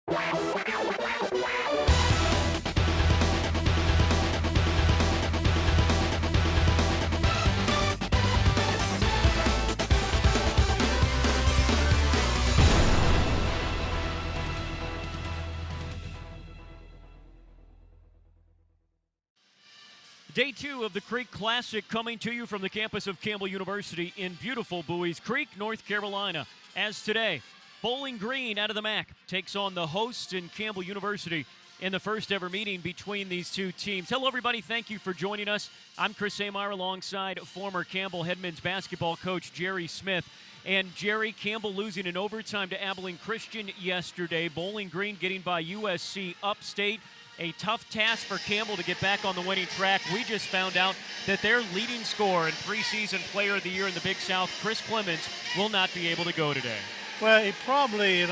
Day 2 of the Creek Classic coming to you from the campus of Campbell University in beautiful Buies Creek, North Carolina. As today, Bowling Green out of the MAC takes on the hosts in Campbell University in the first ever meeting between these two teams. Hello, everybody. Thank you for joining us. I'm Chris Amire alongside former Campbell head men's basketball coach Jerry Smith. And Jerry, Campbell losing in overtime to Abilene Christian yesterday. Bowling Green getting by USC upstate. A tough task for Campbell to get back on the winning track. We just found out that their leading scorer and preseason player of the year in the Big South, Chris Clemens, will not be able to go today. Well, he probably,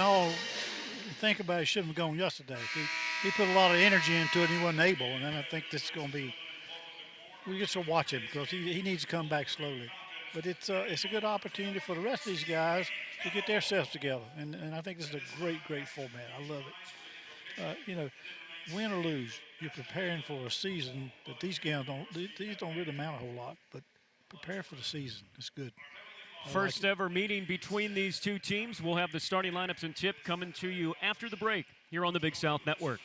think about it, he shouldn't have gone yesterday. He put a lot of energy into it and he wasn't able. And then I think this is going to be, we just will watch him because he needs to come back slowly. But it's a good opportunity for the rest of these guys to get themselves together. And I think this is a great, great format. I love it. Win or lose, you're preparing for a season that these games don't really amount a whole lot, but prepare for the season. It's good. First ever meeting between these two teams. We'll have the starting lineups and tip coming to you after the break here on the Big South Network.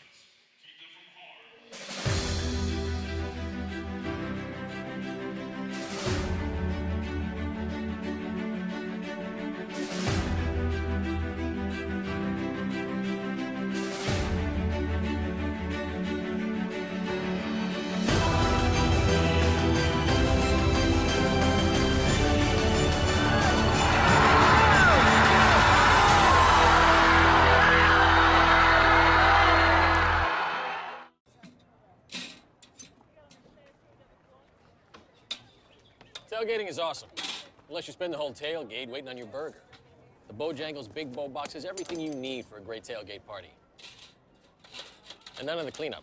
Tailgating is awesome, unless you spend the whole tailgate waiting on your burger. The Bojangles Big Bowl Box has everything you need for a great tailgate party. And none of the cleanup.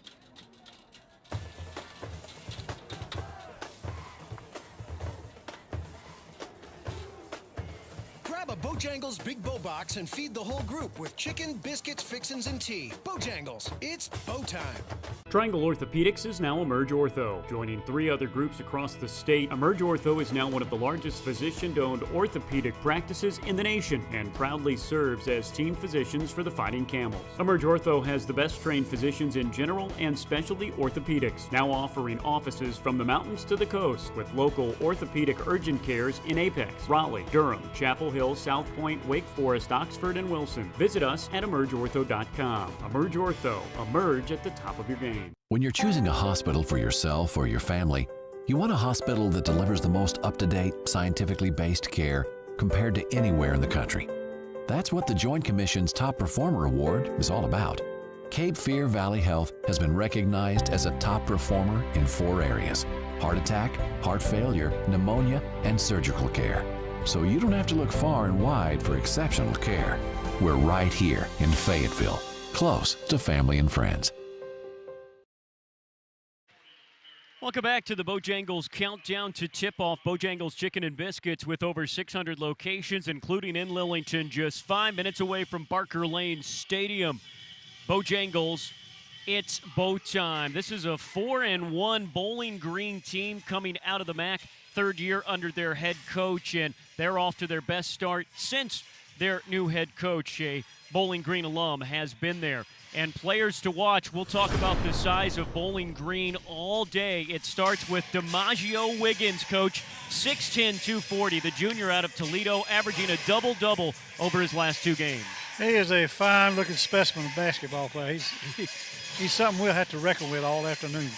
Grab a Bojangles Big Bow Box and feed the whole group with chicken, biscuits, fixins, and tea. Bojangles, it's bow time. Triangle Orthopedics is now Emerge Ortho. Joining 3 other groups across the state, Emerge Ortho is now one of the largest physician-owned orthopedic practices in the nation and proudly serves as team physicians for the Fighting Camels. Emerge Ortho has the best trained physicians in general and specialty orthopedics, now offering offices from the mountains to the coast with local orthopedic urgent cares in Apex, Raleigh, Durham, Chapel Hill, South Point, Wake Forest, Oxford, and Wilson. Visit us at emergeortho.com. Emerge Ortho. Emerge at the top of your game. When you're choosing a hospital for yourself or your family, you want a hospital that delivers the most up-to-date, scientifically based care compared to anywhere in the country. That's what the Joint Commission's Top Performer Award is all about. Cape Fear Valley Health has been recognized as a top performer in 4 areas: heart attack, heart failure, pneumonia, and surgical care. So you don't have to look far and wide for exceptional care. We're right here in Fayetteville, close to family and friends. Welcome back to the Bojangles Countdown to Tip-Off. Bojangles Chicken and Biscuits with over 600 locations, including in Lillington, just 5 minutes away from Barker Lane Stadium. Bojangles, it's bow time. This is a 4-1 Bowling Green team coming out of the MAC, 3rd year under their head coach, and they're off to their best start since their new head coach, a Bowling Green alum, has been there. And players to watch, we'll talk about the size of Bowling Green all day. It starts with DiMaggio Wiggins, coach, 6'10", 240, the junior out of Toledo, averaging a double-double over his last 2 games. He is a fine-looking specimen of basketball player. He's something we'll have to reckon with all afternoon.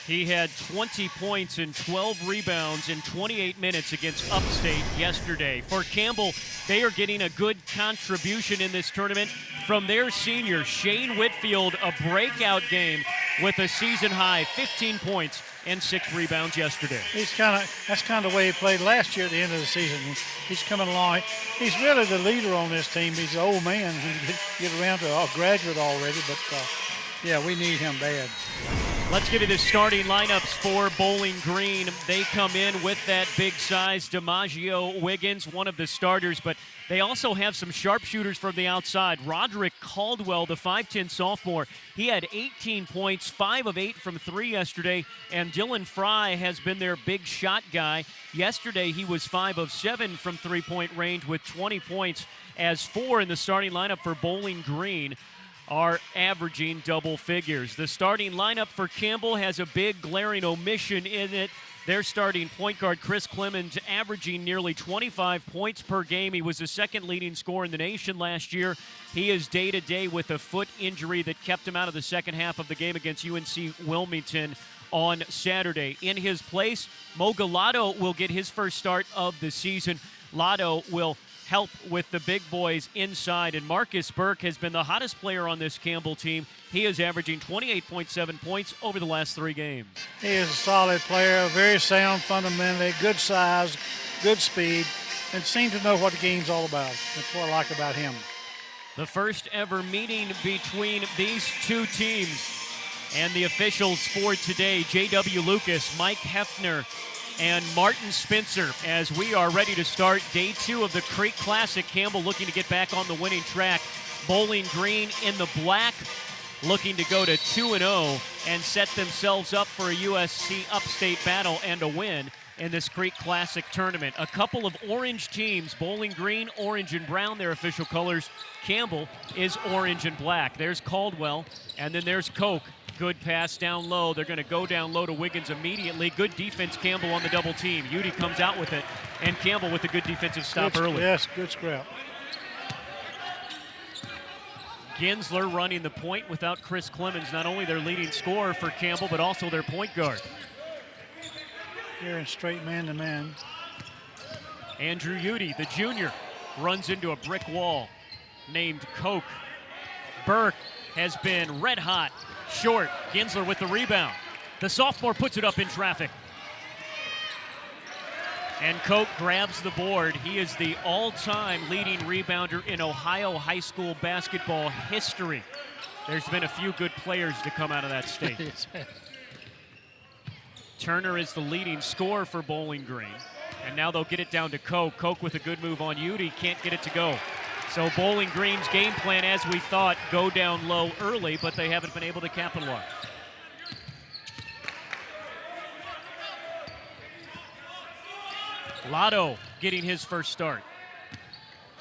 He had 20 points and 12 rebounds in 28 minutes against Upstate yesterday. For Campbell, they are getting a good contribution in this tournament from their senior, Shane Whitfield, a breakout game with a season-high 15 points and 6 rebounds yesterday. That's kind of the way he played last year at the end of the season. He's coming along. He's really the leader on this team. He's an old man who get around to a graduate already, but yeah, we need him bad. Let's give you the starting lineups for Bowling Green. They come in with that big size DiMaggio Wiggins, one of the starters, but they also have some sharpshooters from the outside. Roderick Caldwell, the 5'10 sophomore, he had 18 points, 5 of 8 from 3 yesterday, and Dylan Fry has been their big shot guy. Yesterday he was 5 of 7 from three-point range with 20 points, as 4 in the starting lineup for Bowling Green are averaging double figures. The starting lineup for Campbell has a big glaring omission in it. Their starting point guard, Chris Clemens, averaging nearly 25 points per game. He was the second leading scorer in the nation last year. He is day-to-day with a foot injury that kept him out of the second half of the game against UNC Wilmington on Saturday. In his place, Mo Galato will get his first start of the season. Lotto will help with the big boys inside, and Marcus Burke has been the hottest player on this Campbell team. He is averaging 28.7 points over the last 3 games. He is a solid player, very sound fundamentally, good size, good speed, and seems to know what the game's all about. That's what I like about him. The first ever meeting between these two teams, and the officials for today, J.W. Lucas, Mike Hefner, and Martin Spencer, as we are ready to start day 2 of the Creek Classic. Campbell looking to get back on the winning track. Bowling Green in the black, looking to go to 2-0 and set themselves up for a USC Upstate battle and a win in this Creek Classic tournament. A couple of orange teams, Bowling Green, orange and brown, their official colors. Campbell is orange and black. There's Caldwell, and then there's Koch. Good pass down low. They're going to go down low to Wiggins immediately. Good defense, Campbell on the double team. Udy comes out with it, and Campbell with a good defensive stop early. Yes, good scrap. Ginsler running the point without Chris Clemens, not only their leading scorer for Campbell, but also their point guard. Here in straight man-to-man. Andrew Udy, the junior, runs into a brick wall named Koch. Burke has been red hot. Short, Ginsler with the rebound. The sophomore puts it up in traffic. And Koch grabs the board. He is the all-time leading rebounder in Ohio high school basketball history. There's been a few good players to come out of that state. Turner is the leading scorer for Bowling Green. And now they'll get it down to Koch. Koch with a good move on Udy, can't get it to go. So Bowling Green's game plan, as we thought, go down low early, but they haven't been able to capitalize. Lotto getting his first start.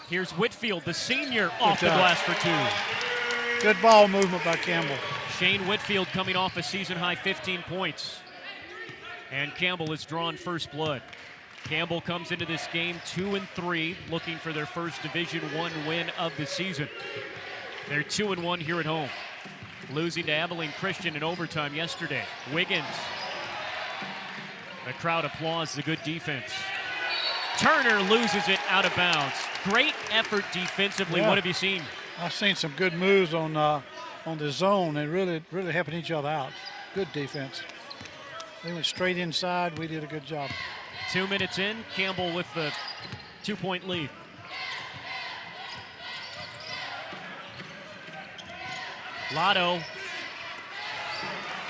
Here's Whitfield, the senior, off the glass for 2. Good ball movement by Campbell. Shane Whitfield coming off a season-high 15 points. And Campbell has drawn first blood. Campbell comes into this game 2-3, looking for their first Division I win of the season. They're 2-1 here at home, losing to Abilene Christian in overtime yesterday. Wiggins. The crowd applauds the good defense. Turner loses it out of bounds. Great effort defensively. Yeah. What have you seen? I've seen some good moves on the zone. They really helping each other out. Good defense. They went straight inside. We did a good job. 2 minutes in, Campbell with the 2-point lead. Lotto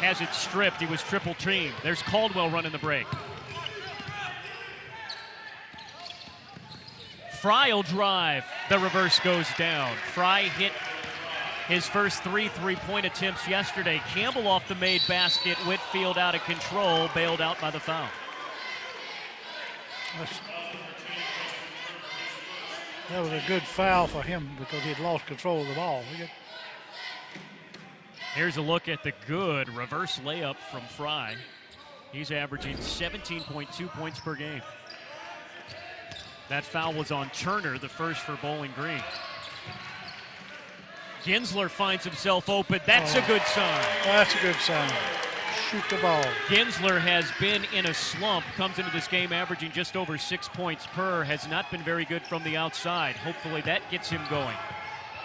has it stripped. He was triple teamed. There's Caldwell running the break. Fry will drive. The reverse goes down. Fry hit his first 3 three-point attempts yesterday. Campbell off the made basket. Whitfield out of control, bailed out by the foul. That was a good foul for him because he had lost control of the ball. Here's a look at the good reverse layup from Fry. He's averaging 17.2 points per game. That foul was on Turner, the first for Bowling Green. Ginsler finds himself open. That's a good sign. That's a good sign. Shoot the ball. Ginsler has been in a slump, comes into this game averaging just over 6 points per, has not been very good from the outside. Hopefully that gets him going.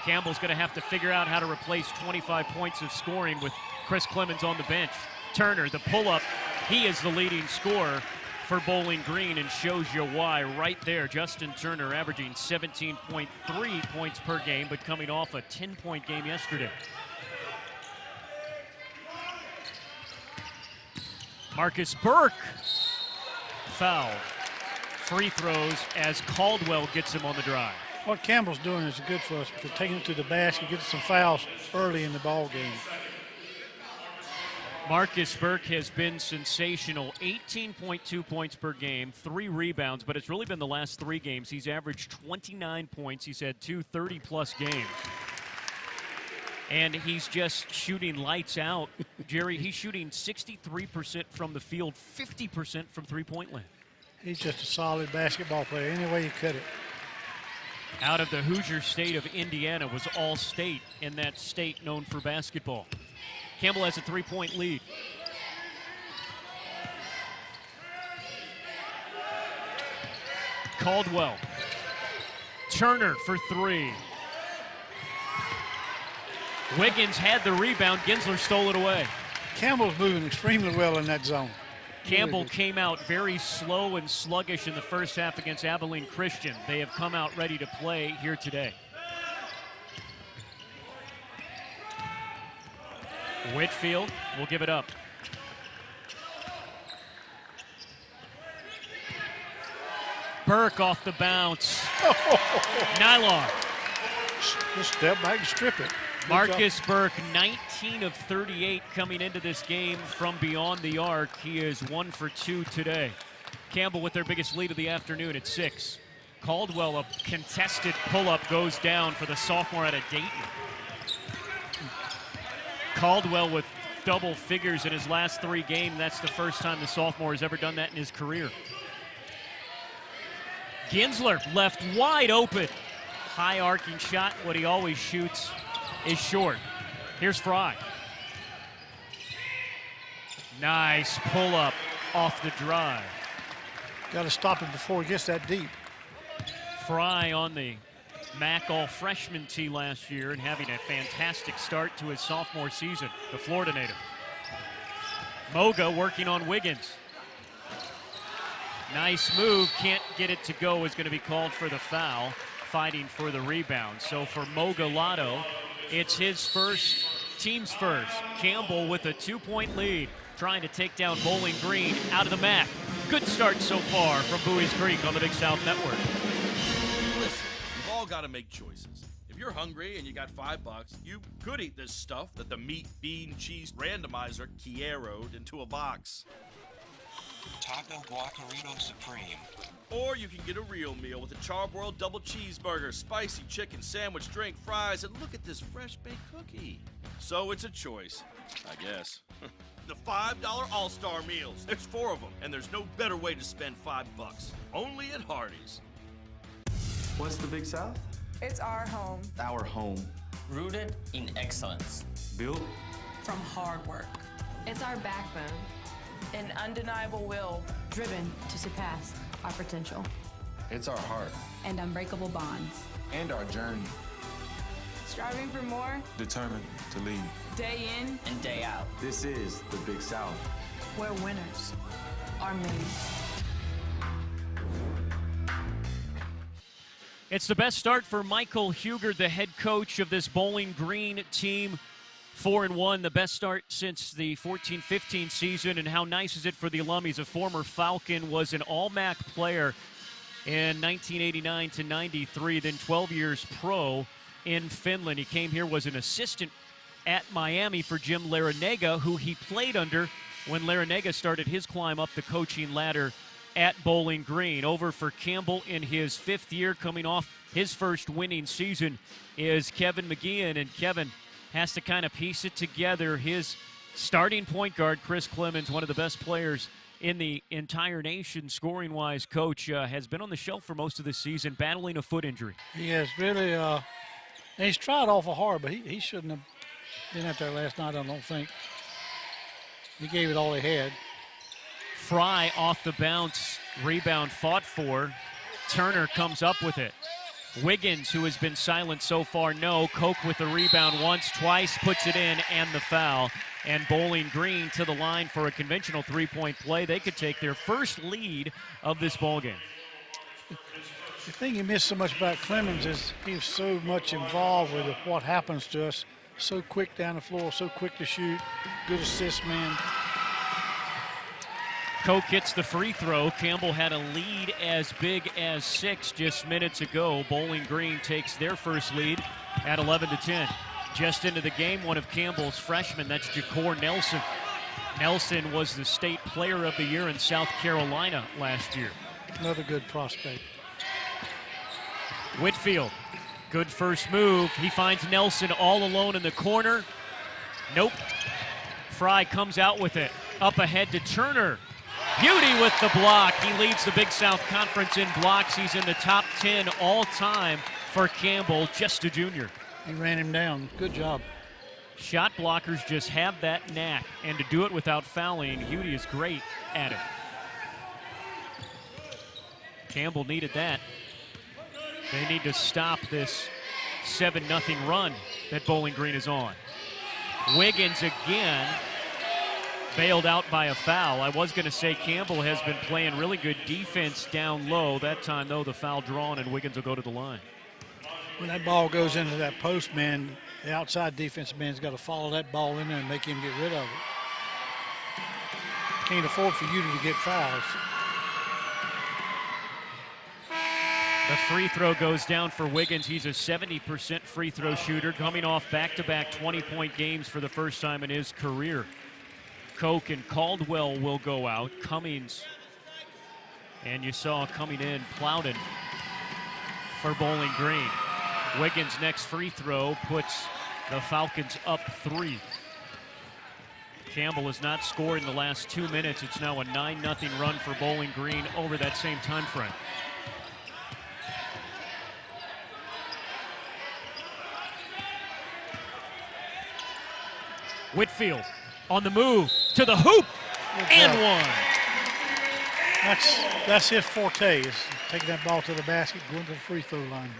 Campbell's going to have to figure out how to replace 25 points of scoring with Chris Clemens on the bench. Turner, the pull-up, he is the leading scorer for Bowling Green and shows you why right there. Justin Turner averaging 17.3 points per game, but coming off a 10-point game yesterday. Marcus Burke, foul. Free throws as Caldwell gets him on the drive. What Campbell's doing is good for us because taking it to the basket, getting some fouls early in the ball game. Marcus Burke has been sensational. 18.2 points per game, 3 rebounds, but it's really been the last 3 games. He's averaged 29 points. He's had 2 30-plus games. And he's just shooting lights out. Jerry, he's shooting 63% from the field, 50% from three-point land. He's just a solid basketball player, any way you cut it. Out of the Hoosier state of Indiana, was all-state in that state known for basketball. Campbell has a 3-point lead. Caldwell. Turner for 3. Wiggins had the rebound. Ginsler stole it away. Campbell's moving extremely well in that zone. Campbell came out very slow and sluggish in the first half against Abilene Christian. They have come out ready to play here today. Whitfield will give it up. Burke off the bounce. Nylon. Just step back and strip it. Marcus Burke, 19 of 38 coming into this game from beyond the arc. He is 1 for 2 today. Campbell with their biggest lead of the afternoon at 6. Caldwell, a contested pull-up, goes down for the sophomore out of Dayton. Caldwell with double figures in his last 3 games. That's the first time the sophomore has ever done that in his career. Ginsler left wide open. High arcing shot. What he always shoots is short. Here's Fry. Nice pull-up off the drive. Got to stop him before he gets that deep. Fry on the MAC all-freshman tee last year and having a fantastic start to his sophomore season, the Florida native. Moga working on Wiggins. Nice move, can't get it to go, is going to be called for the foul, fighting for the rebound. So for Moga Lotto, it's his first, team's first. Campbell with a 2-point lead, trying to take down Bowling Green out of the MAC. Good start so far from Buies Creek on the Big South Network. Listen, we've all got to make choices. If you're hungry and you got $5, you could eat this stuff that the meat, bean, cheese randomizer Kiero'd into a box. Taco Guacarito Supreme. Or you can get a real meal with a charbroiled double cheeseburger, spicy chicken sandwich, drink, fries, and look at this fresh baked cookie. So it's a choice, I guess. The $5 All-Star Meals. There's 4 of them, and there's no better way to spend $5. Only at Hardee's. What's the Big South? It's our home. Our home. Rooted in excellence. Built From hard work. It's our backbone. An undeniable will. Driven to surpass our potential. It's our heart. And unbreakable bonds. And our journey. Striving for more. Determined to lead. Day in And day out. This is the Big South. Where winners are made. It's the best start for Michael Huger, the head coach of this Bowling Green team. 4-1, the best start since the 14-15 season. And how nice is it for the alum? He's a former Falcon, was an All-MAC player in 1989 to 93, then 12 years pro in Finland. He came here, was an assistant at Miami for Jim Larrañaga, who he played under when Larrañaga started his climb up the coaching ladder at Bowling Green. Over for Campbell in his 5th year, coming off his first winning season, is Kevin McGeehan. And Kevin has to kind of piece it together. His starting point guard, Chris Clemens, one of the best players in the entire nation, scoring-wise, coach, has been on the shelf for most of this season, battling a foot injury. He has really, and he's tried awful hard, but he shouldn't have been out there last night, I don't think. He gave it all he had. Fry off the bounce, rebound fought for. Turner comes up with it. Wiggins, who has been silent so far, no. Koch with the rebound once, twice, puts it in, and the foul. And Bowling Green to the line for a conventional 3-point play. They could take their first lead of this ballgame. The thing you miss so much about Clemens is he's so much involved with what happens to us. So quick down the floor, so quick to shoot, good assist man. Koch hits the free throw. Campbell had a lead as big as 6 just minutes ago. Bowling Green takes their first lead at 11-10. Just into the game, one of Campbell's freshmen, that's Ja'Cour Nelson. Nelson was the state player of the year in South Carolina last year. Another good prospect. Whitfield, good first move. He finds Nelson all alone in the corner. Nope. Fry comes out with it. Up ahead to Turner. Beauty with the block. He leads the Big South Conference in blocks. He's in the top 10 all-time for Campbell, just a junior. He ran him down. Good job. Shot blockers just have that knack, and to do it without fouling, Hudie is great at it. Campbell needed that. They need to stop this 7-0 run that Bowling Green is on. Wiggins again bailed out by a foul. I was going to say Campbell has been playing really good defense down low. That time, though, the foul drawn, and Wiggins will go to the line. When that ball goes into that post, man, the outside defensive man's got to follow that ball in there and make him get rid of it. Can't afford for you to get fouls. The free throw goes down for Wiggins. He's a 70% free throw shooter, coming off back-to-back 20-point games for the first time in his career. Koch and Caldwell will go out. Cummings, and you saw coming in Plowden for Bowling Green. Wiggins' next free throw puts the Falcons up 3. Campbell has not scored in the last 2 minutes. It's now a 9-0 run for Bowling Green over that same time frame. Whitfield on the move to the hoop and one. That's his forte, is taking that ball to the basket, going to the free throw line.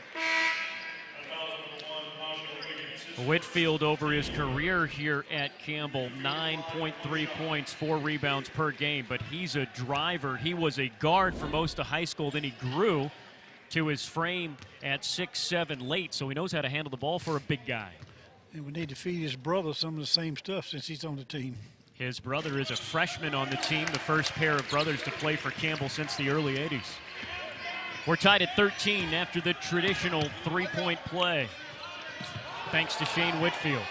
Whitfield over his career here at Campbell, 9.3 points, 4 rebounds per game, but he's a driver. He was a guard for most of high school, then he grew to his frame at 6'7" late, so he knows how to handle the ball for a big guy. And we need to feed his brother some of the same stuff since he's on the team. His brother is a freshman on the team, the first pair of brothers to play for Campbell since the early 80s. We're tied at 13 after the traditional three-point play, thanks to Shane Whitfield.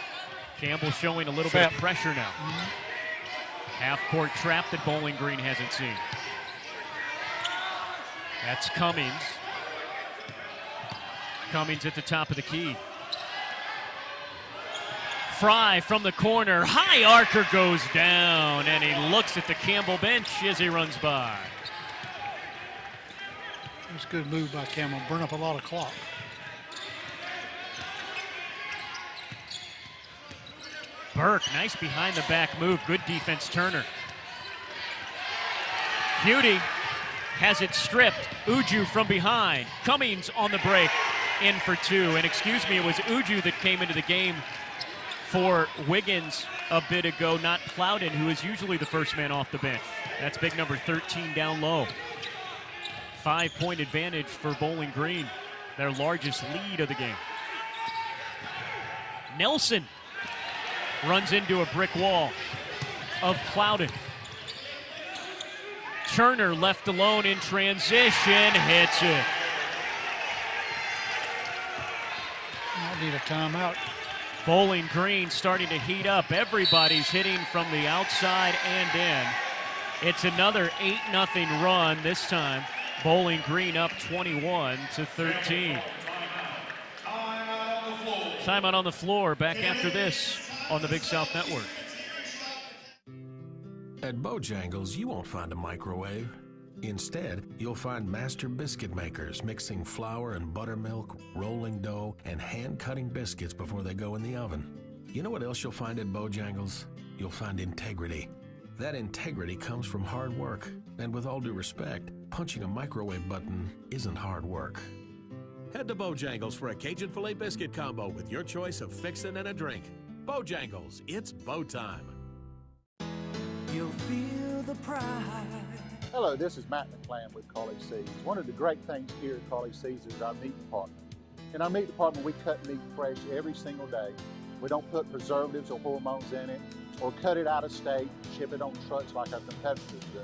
Campbell showing a little bit of pressure now. Half-court trap that Bowling Green hasn't seen. That's Cummings. Cummings at the top of the key. Fry from the corner. High arcer goes down, and he looks at the Campbell bench as he runs by. That's a good move by Campbell. Burn up a lot of clock. Burke, nice behind the back move. Good defense, Turner. Hudie has it stripped. Uju from behind. Cummings on the break, in for 2. And excuse me, it was Uju that came into the game for Wiggins a bit ago, not Plowden, who is usually the first man off the bench. That's big number 13 down low. 5-point advantage for Bowling Green, their largest lead of the game. Nelson runs into a brick wall of Plowden. Turner left alone in transition, hits it. Might need a timeout. Bowling Green starting to heat up. Everybody's hitting from the outside and in. It's another 8-0 run. This time, Bowling Green up 21-13. Timeout on the floor. Back after this on the Big South Network. At Bojangles, you won't find a microwave. Instead, you'll find master biscuit makers mixing flour and buttermilk, rolling dough, and hand-cutting biscuits before they go in the oven. You know what else you'll find at Bojangles? You'll find integrity. That integrity comes from hard work. And with all due respect, punching a microwave button isn't hard work. Head to Bojangles for a Cajun filet biscuit combo with your choice of fixin' and a drink. Bojangles, it's bow time. You'll feel the pride. Hello, this is Matt McClam with College Seeds. One of the great things here at College Seeds is our meat department. In our meat department, we cut meat fresh every single day. We don't put preservatives or hormones in it, or cut it out of state and ship it on trucks like our competitors do.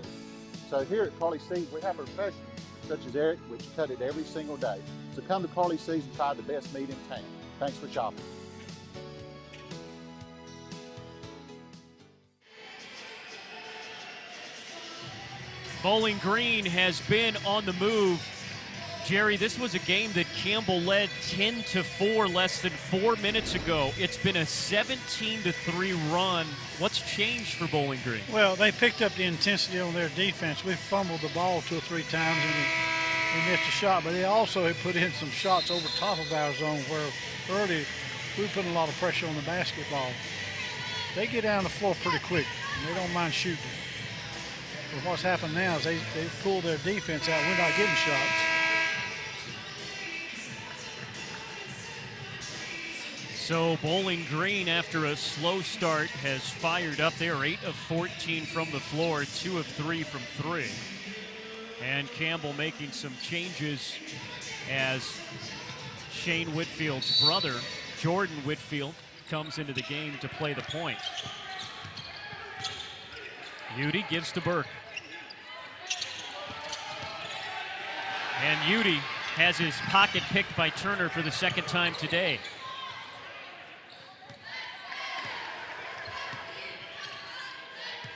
So here at Carly Seeds, we have professionals such as Eric, which cut it every single day. So come to Carly Seeds and try the best meat in town. Thanks for shopping. Bowling Green has been on the move. Jerry, this was a game that Campbell led 10-4 less than 4 minutes ago. It's been a 17-3 run. What's changed for Bowling Green? Well, they picked up the intensity on their defense. We fumbled the ball 2 or 3 times and we missed a shot, but they also had put in some shots over top of our zone where early we put a lot of pressure on the basketball. They get down the floor pretty quick and they don't mind shooting. But what's happened now is they pull their defense out. We're not getting shots. So Bowling Green, after a slow start, has fired up. They're 8 of 14 from the floor, 2 of 3 from 3. And Campbell making some changes as Shane Whitfield's brother, Jordan Whitfield, comes into the game to play the point. Udy gives to Burke. And Udy has his pocket picked by Turner for the second time today.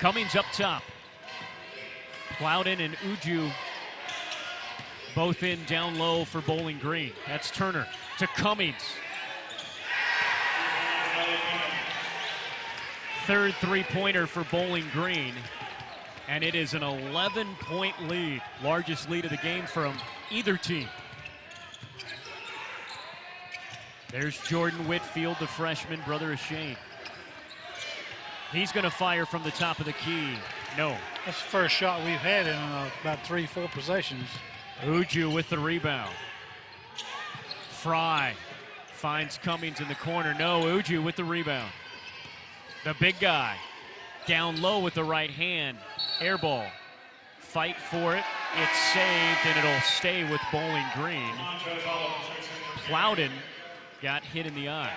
Cummings up top. Plowden and Uju both in down low for Bowling Green. That's Turner to Cummings. Third three-pointer for Bowling Green. And it is an 11-point lead. Largest lead of the game from either team. There's Jordan Whitfield, the freshman, brother of Shane. He's going to fire from the top of the key. No. That's the first shot we've had in about 3-4 possessions. Uju with the rebound. Fry finds Cummings in the corner. No, Uju with the rebound. The big guy down low with the right hand. Air ball. Fight for it. It's saved, and it'll stay with Bowling Green. Plowden got hit in the eye.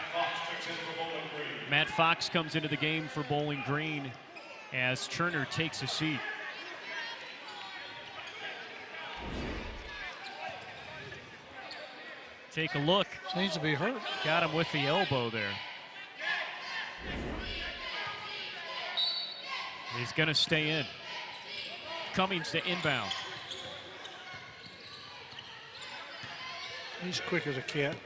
Matt Fox comes into the game for Bowling Green as Turner takes a seat. Take a look. Seems to be hurt. Got him with the elbow there. He's going to stay in. Cummings to inbound. He's quick as a cat.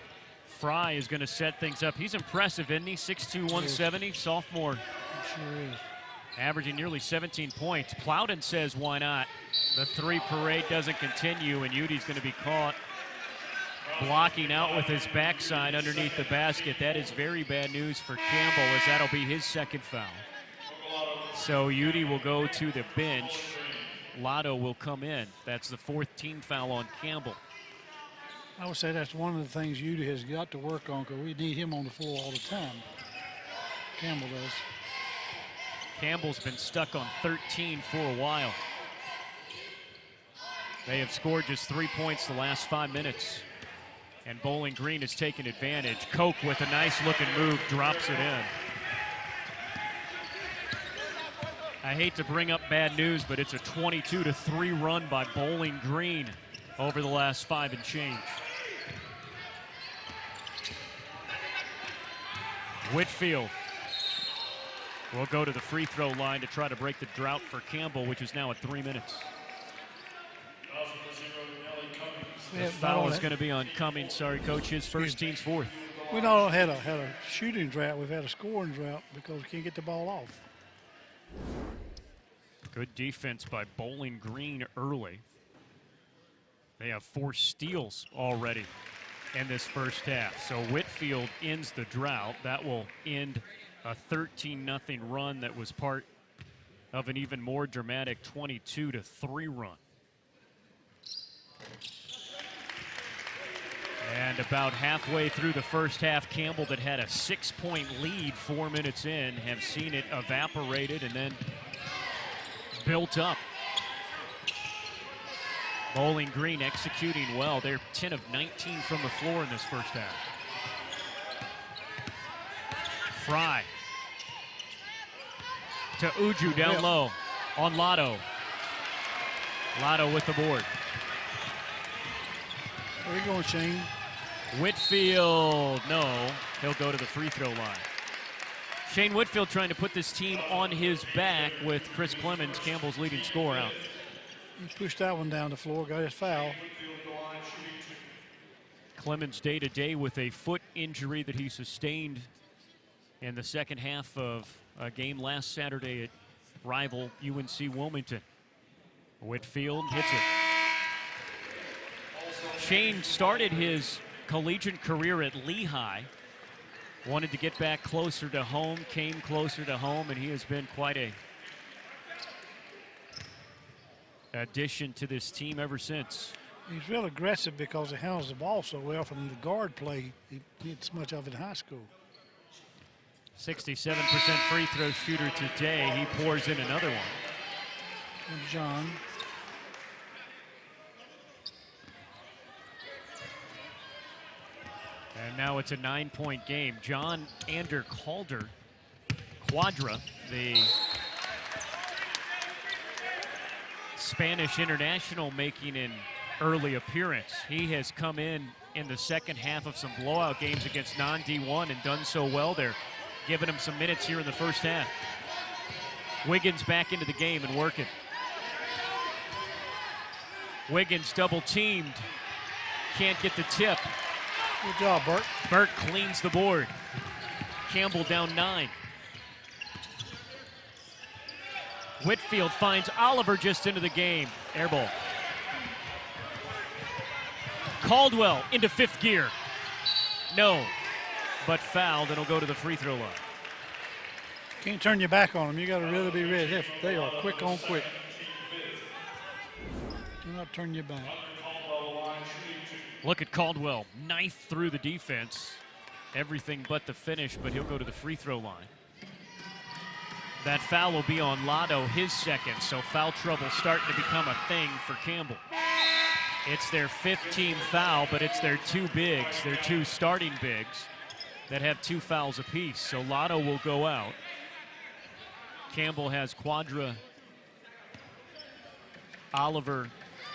Fry is going to set things up. He's impressive, isn't he? 6'2", 170, sophomore. Sure is. Averaging nearly 17 points. Plowden says, why not? The three parade doesn't continue, and Udy's going to be caught blocking out with his backside underneath the basket. That is very bad news for Campbell, as that'll be his second foul. So Udy will go to the bench. Lotto will come in. That's the 4th team foul on Campbell. I would say that's one of the things Udy has got to work on, because we need him on the floor all the time. Campbell does. Campbell's been stuck on 13 for a while. They have scored just 3 points the last 5 minutes. And Bowling Green has taken advantage. Koch with a nice looking move drops it in. I hate to bring up bad news, but it's a 22-3 run by Bowling Green over the last 5 and change. Whitfield will go to the free throw line to try to break the drought for Campbell, which is now at 3 minutes. The foul is going to be on Cummings. Sorry, Coach. His first, team's 4th. We not had a shooting drought. We've had a scoring drought because we can't get the ball off. Good defense by Bowling Green early. They have 4 steals already in this first half. So Whitfield ends the drought. That will end a 13-0 run that was part of an even more dramatic 22-3 run. And about halfway through the first half, Campbell, that had a 6-point lead 4 minutes in, have seen it evaporated and then built up. Bowling Green executing well. They're 10 of 19 from the floor in this first half. Fry to Uju down low on Lotto. Lotto with the board. Where you going, Shane? Whitfield, no. He'll go to the free throw line. Shane Whitfield trying to put this team on his back with Chris Clemens, Campbell's leading scorer, out. He pushed that one down the floor, got his foul. Clemens day-to-day with a foot injury that he sustained in the second half of a game last Saturday at rival UNC Wilmington. Whitfield hits it. Shane started his collegiate career at Lehigh. Wanted to get back closer to home, came closer to home, and he has been quite a addition to this team ever since. He's real aggressive because he handles the ball so well from the guard play. He gets much of it in high school. 67% free throw shooter today. He pours in another one. And John. And now it's a 9-point game. John Ander Calder, Quadra, the Spanish international, making an early appearance. He has come in the second half of some blowout games against non-D1 and done so well there, giving him some minutes here in the first half. Wiggins back into the game and working. Wiggins double teamed, can't get the tip. Good job, Burt. Burt cleans the board. Campbell down 9. Whitfield finds Oliver just into the game. Air ball. Caldwell into 5th gear. No, but fouled, and he'll go to the free throw line. Can't turn your back on them. You got to really be ready. They are quick on quick. Do not turn your back. Look at Caldwell, knife through the defense. Everything but the finish, but he'll go to the free throw line. That foul will be on Lotto, his second, so foul trouble starting to become a thing for Campbell. It's their 5th team foul, but it's their 2 bigs, their 2 starting bigs that have 2 fouls apiece. So Lotto will go out. Campbell has Quadra, Oliver,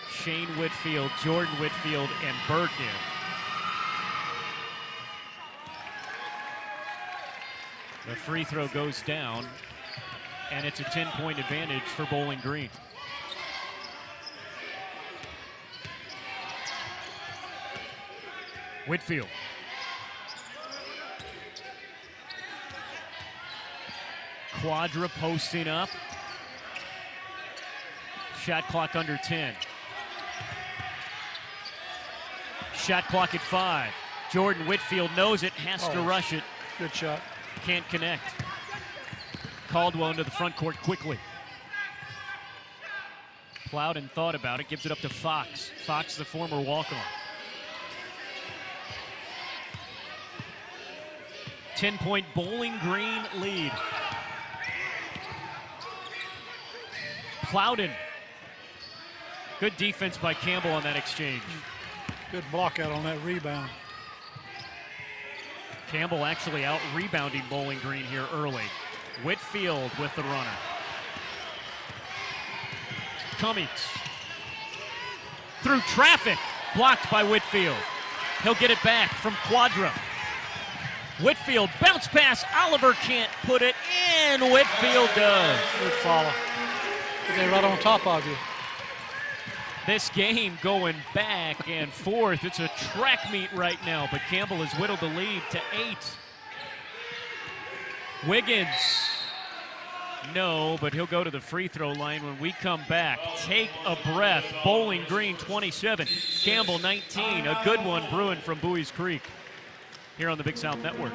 Shane Whitfield, Jordan Whitfield, and Burke in. The free throw goes down, and it's a 10-point advantage for Bowling Green. Whitfield. Quadra posting up. Shot clock under 10. Shot clock at 5. Jordan Whitfield knows it, has to rush it. Good shot. Can't connect. Caldwell into the front court quickly. Plowden thought about it, gives it up to Fox. Fox, the former walk-on. 10-point Bowling Green lead. Plowden. Good defense by Campbell on that exchange. Good block out on that rebound. Campbell actually out rebounding Bowling Green here early. Whitfield with the runner. Cummings. Through traffic. Blocked by Whitfield. He'll get it back from Quadra. Whitfield, bounce pass. Oliver can't put it in. Whitfield does. Good follow. They're right on top of you. This game going back and forth. It's a track meet right now, but Campbell has whittled the lead to 8. Wiggins. No, but he'll go to the free throw line when we come back. Take a breath. Bowling Green 27, Campbell 19. A good one brewing from Buies Creek here on the Big South Network.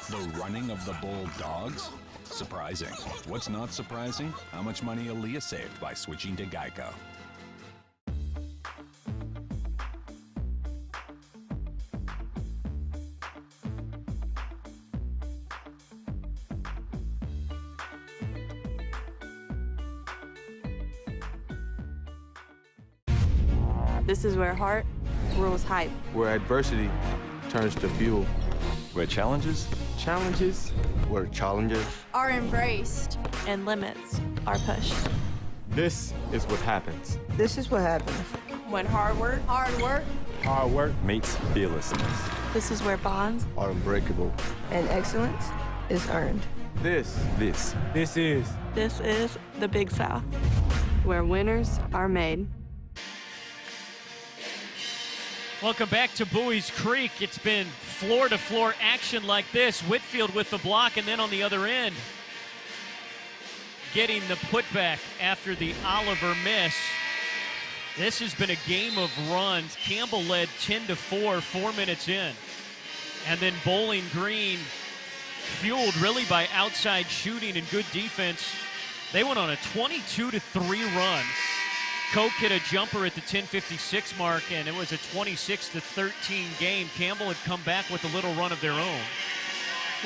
The running of the Bulldogs? Surprising. What's not surprising? How much money Aaliyah saved by switching to Geico. This is where heart rules hype. Where adversity turns to fuel. Where challenges Challenges were challenges. Are embraced. And limits are pushed. This is what happens. This is what happens. When hard work Meets fearlessness. This is where bonds Are unbreakable. and excellence is earned. This is This is the Big South, where winners are made. Welcome back to Buies Creek. It's been floor-to-floor action like this. Whitfield with the block, and then on the other end, getting the putback after the Oliver miss. This has been a game of runs. Campbell led 10-4, 4 minutes in. And then Bowling Green, fueled really by outside shooting and good defense, they went on a 22-3 run. Koch hit a jumper at the 10:56 mark, and it was a 26-13 game. Campbell had come back with a little run of their own.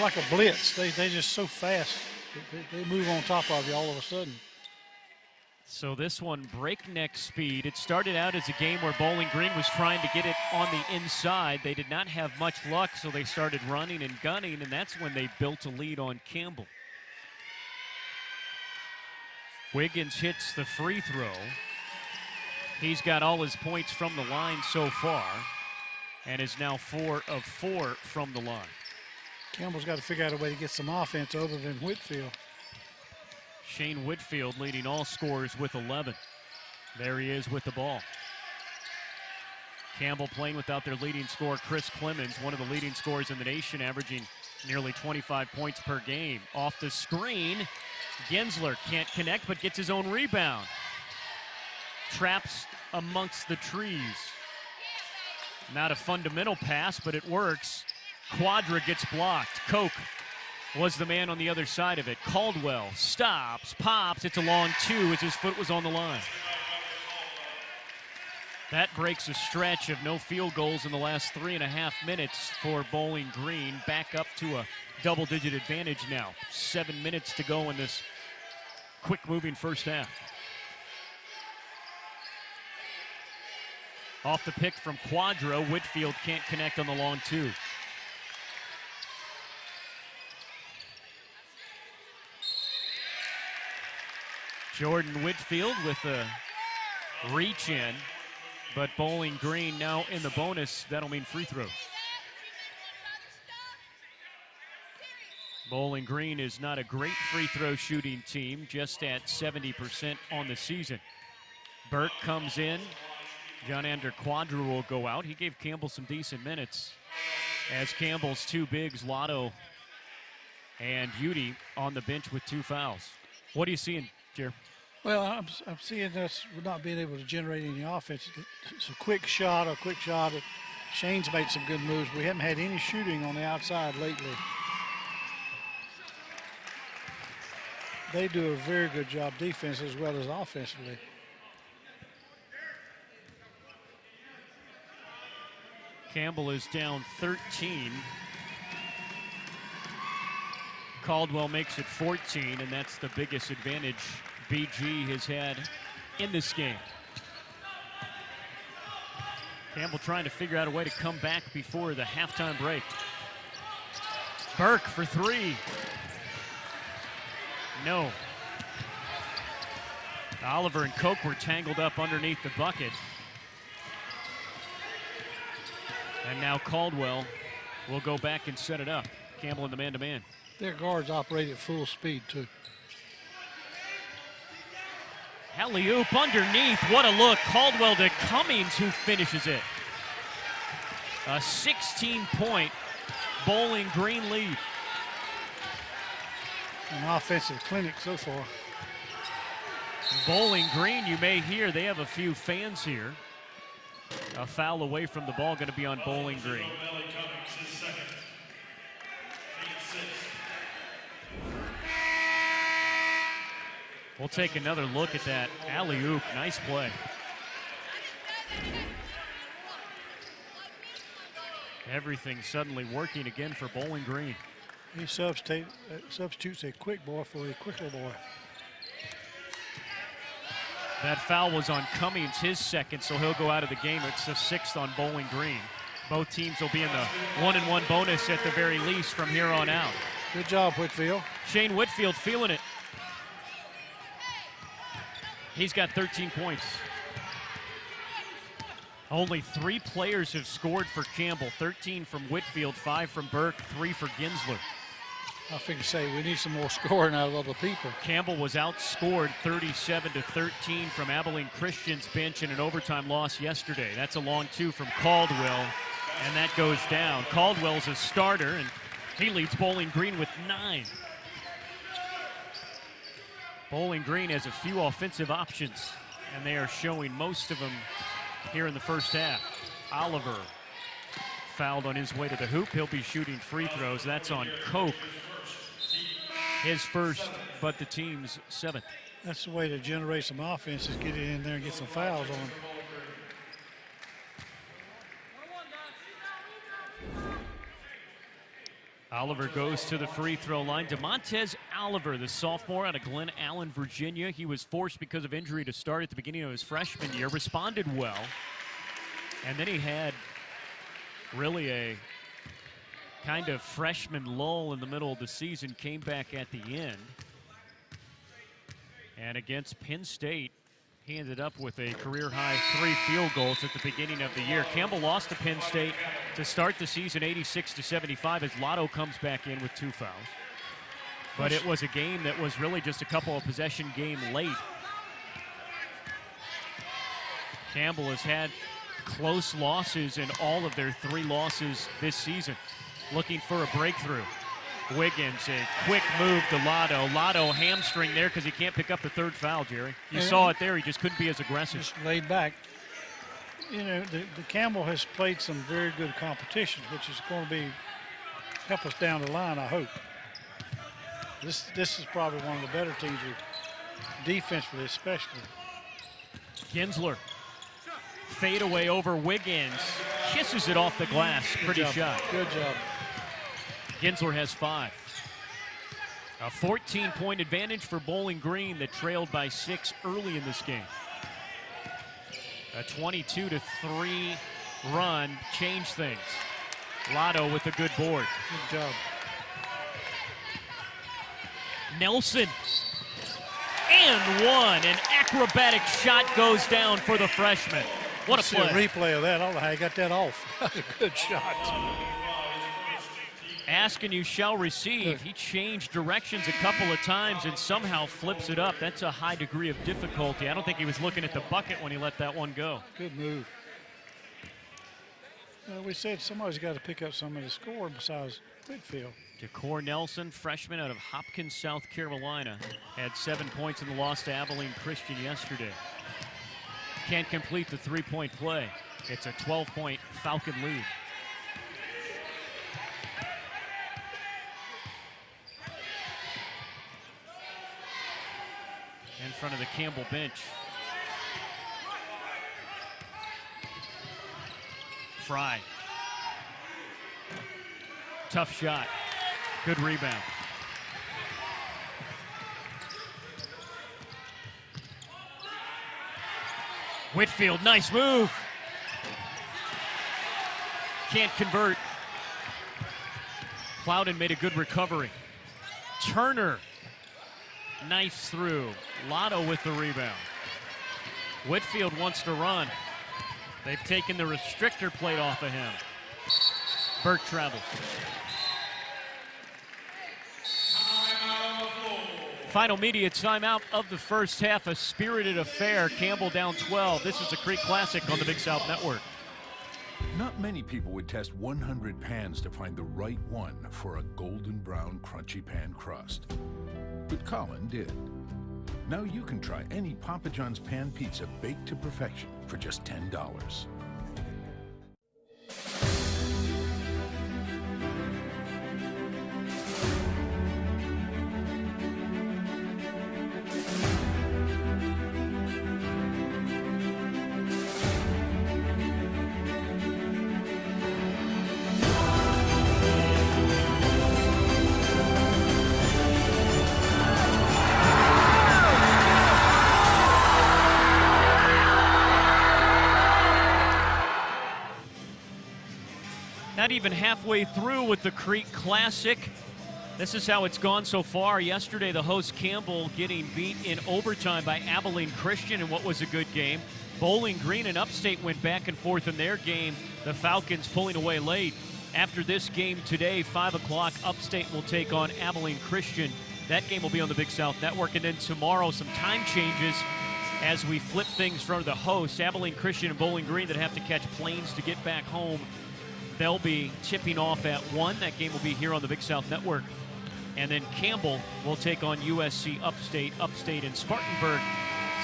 Like a blitz. They just so fast. They move on top of you all of a sudden. So this one, breakneck speed. It started out as a game where Bowling Green was trying to get it on the inside. They did not have much luck, so they started running and gunning, and that's when they built a lead on Campbell. Wiggins hits the free throw. He's got all his points from the line so far and is now 4 of 4 from the line. Campbell's got to figure out a way to get some offense other than Whitfield. Shane Whitfield leading all scorers with 11. There he is with the ball. Campbell playing without their leading scorer, Chris Clemens, one of the leading scorers in the nation, averaging nearly 25 points per game. Off the screen, Gensler can't connect but gets his own rebound. Traps amongst the trees. Not a fundamental pass, but it works. Quadra gets blocked. Koch was the man on the other side of it. Caldwell stops, pops. It's a long two as his foot was on the line. That breaks a stretch of no field goals in the last 3.5 minutes for Bowling Green. Back up to a double-digit advantage now. 7 minutes to go in this quick-moving first half. Off the pick from Quadro, Whitfield can't connect on the long two. Jordan Whitfield with a reach in, but Bowling Green now in the bonus. That'll mean free throws. Bowling Green is not a great free throw shooting team, just at 70% on the season. Burke comes in. John-Ander Quadra will go out. He gave Campbell some decent minutes as Campbell's two bigs, Lotto and Udy, on the bench with 2 fouls. What are you seeing, Jer? Well, I'm seeing us not being able to generate any offense. It's a quick shot. Shane's made some good moves. We haven't had any shooting on the outside lately. They do a very good job defense as well as offensively. Campbell is down 13. Caldwell makes it 14, and that's the biggest advantage BG has had in this game. Campbell trying to figure out a way to come back before the halftime break. Burke for 3. No. Oliver and Koch were tangled up underneath the bucket. And now Caldwell will go back and set it up. Campbell in the man-to-man. Their guards operate at full speed, too. Alley-oop underneath. What a look. Caldwell to Cummings, who finishes it. A 16-point Bowling Green lead. An offensive clinic so far. Bowling Green, you may hear, they have a few fans here. A foul away from the ball, going to be on Bowling Green. We'll take another look at that alley-oop. Nice play. Everything suddenly working again for Bowling Green. He substitutes a quick boy for a quicker boy. That foul was on Cummings, his second, so he'll go out of the game. It's the 6th on Bowling Green. Both teams will be in the 1-and-1 bonus at the very least from here on out. Good job, Whitfield. Shane Whitfield feeling it. He's got 13 points. Only 3 players have scored for Campbell. 13 from Whitfield, 5 from Burke, 3 for Ginsler. I think we need some more scoring out of other people. Campbell was outscored 37-13 from Abilene Christian's bench in an overtime loss yesterday. That's a long 2 from Caldwell, and that goes down. Caldwell's a starter, and he leads Bowling Green with 9. Bowling Green has a few offensive options, and they are showing most of them here in the first half. Oliver fouled on his way to the hoop. He'll be shooting free throws. That's on Koch. His first, but the team's 7th. That's the way to generate some offense, is get it in there and get some fouls on. Oliver goes to the free throw line. DeMontez Oliver, the sophomore out of Glen Allen, Virginia. He was forced because of injury to start at the beginning of his freshman year, responded well. And then he had really a kind of freshman lull in the middle of the season, came back at the end. And against Penn State, he ended up with a career-high 3 field goals at the beginning of the year. Campbell lost to Penn State to start the season 86-75 as Lotto comes back in with 2 fouls. But it was a game that was really just a couple of possession game late. Campbell has had close losses in all of their 3 losses this season. Looking for a breakthrough. Wiggins, a quick move to Lotto. Lotto hamstring there because he can't pick up the 3rd foul, Jerry. You saw it there. He just couldn't be as aggressive. Just laid back. You know, the Campbell has played some very good competition, which is going to help us down the line, I hope. This is probably one of the better teams with defensively, especially. Ginsler. Fade away over Wiggins. Kisses it off the glass. Pretty shot. Good job. Ginsler has 5. A 14-point advantage for Bowling Green that trailed by 6 early in this game. A 22-3 run changed things. Lotto with a good board. Good job. Nelson. And 1. An acrobatic shot goes down for the freshman. What a play. See a replay of that. I don't know how he got that off. That was a good shot. Ask and you shall receive. He changed directions a couple of times and somehow flips it up. That's a high degree of difficulty. I don't think he was looking at the bucket when he let that one go. Good move. We said somebody's got to pick up some of the score besides Whitfield. Ja'Core Nelson, freshman out of Hopkins, South Carolina, had 7 points in the loss to Abilene Christian yesterday. Can't complete the 3-point play. It's a 12-point Falcon lead. In front of the Campbell bench. Fry. Tough shot. Good rebound. Whitfield, nice move. Can't convert. Plowden made a good recovery. Turner. Nice through. Lotto with the rebound. Whitfield wants to run. They've taken the restrictor plate off of him. Burke travels. Final media timeout of the first half. A spirited affair. Campbell down 12. This is the Creek Classic on the Big South Network. Not many people would test 100 pans to find the right one for a golden brown crunchy pan crust. But Colin did. Now you can try any Papa John's pan pizza baked to perfection for just $10. even halfway through with the Creek Classic. This is how it's gone so far. Yesterday, the host Campbell getting beat in overtime by Abilene Christian in what was a good game. Bowling Green and Upstate went back and forth in their game. The Falcons pulling away late. After this game today, 5 o'clock, Upstate will take on Abilene Christian. That game will be on the Big South Network. And then tomorrow, some time changes as we flip things from the hosts. Abilene Christian and Bowling Green that have to catch planes to get back home. They'll be tipping off at 1. That game will be here on the Big South Network. And then Campbell will take on USC Upstate. Upstate in Spartanburg,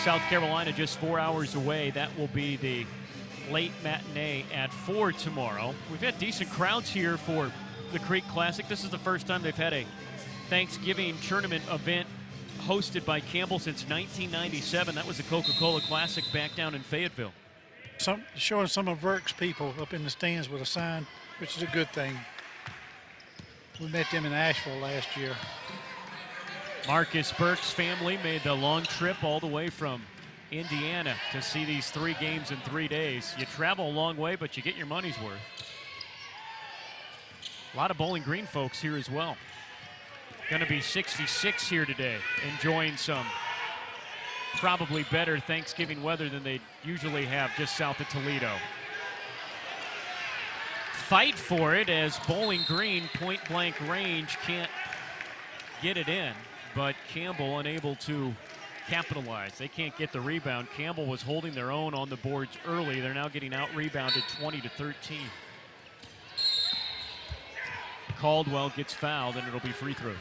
South Carolina, just 4 hours away. That will be the late matinee at 4 tomorrow. We've had decent crowds here for the Creek Classic. This is the first time they've had a Thanksgiving tournament event hosted by Campbell since 1997. That was the Coca-Cola Classic back down in Fayetteville. Showing some of Verk's people up in the stands with a sign, which is a good thing. We met them in Asheville last year. Marcus Burke's family made the long trip all the way from Indiana to see these 3 games in 3 days. You travel a long way, but you get your money's worth. A lot of Bowling Green folks here as well. Going to be 66 here today, enjoying some probably better Thanksgiving weather than they usually have just south of Toledo. Fight for it as Bowling Green point-blank range can't get it in, but Campbell unable to capitalize. They can't get the rebound. Campbell was holding their own on the boards early. They're now getting out-rebounded 20-13. Caldwell gets fouled, and it'll be free throws.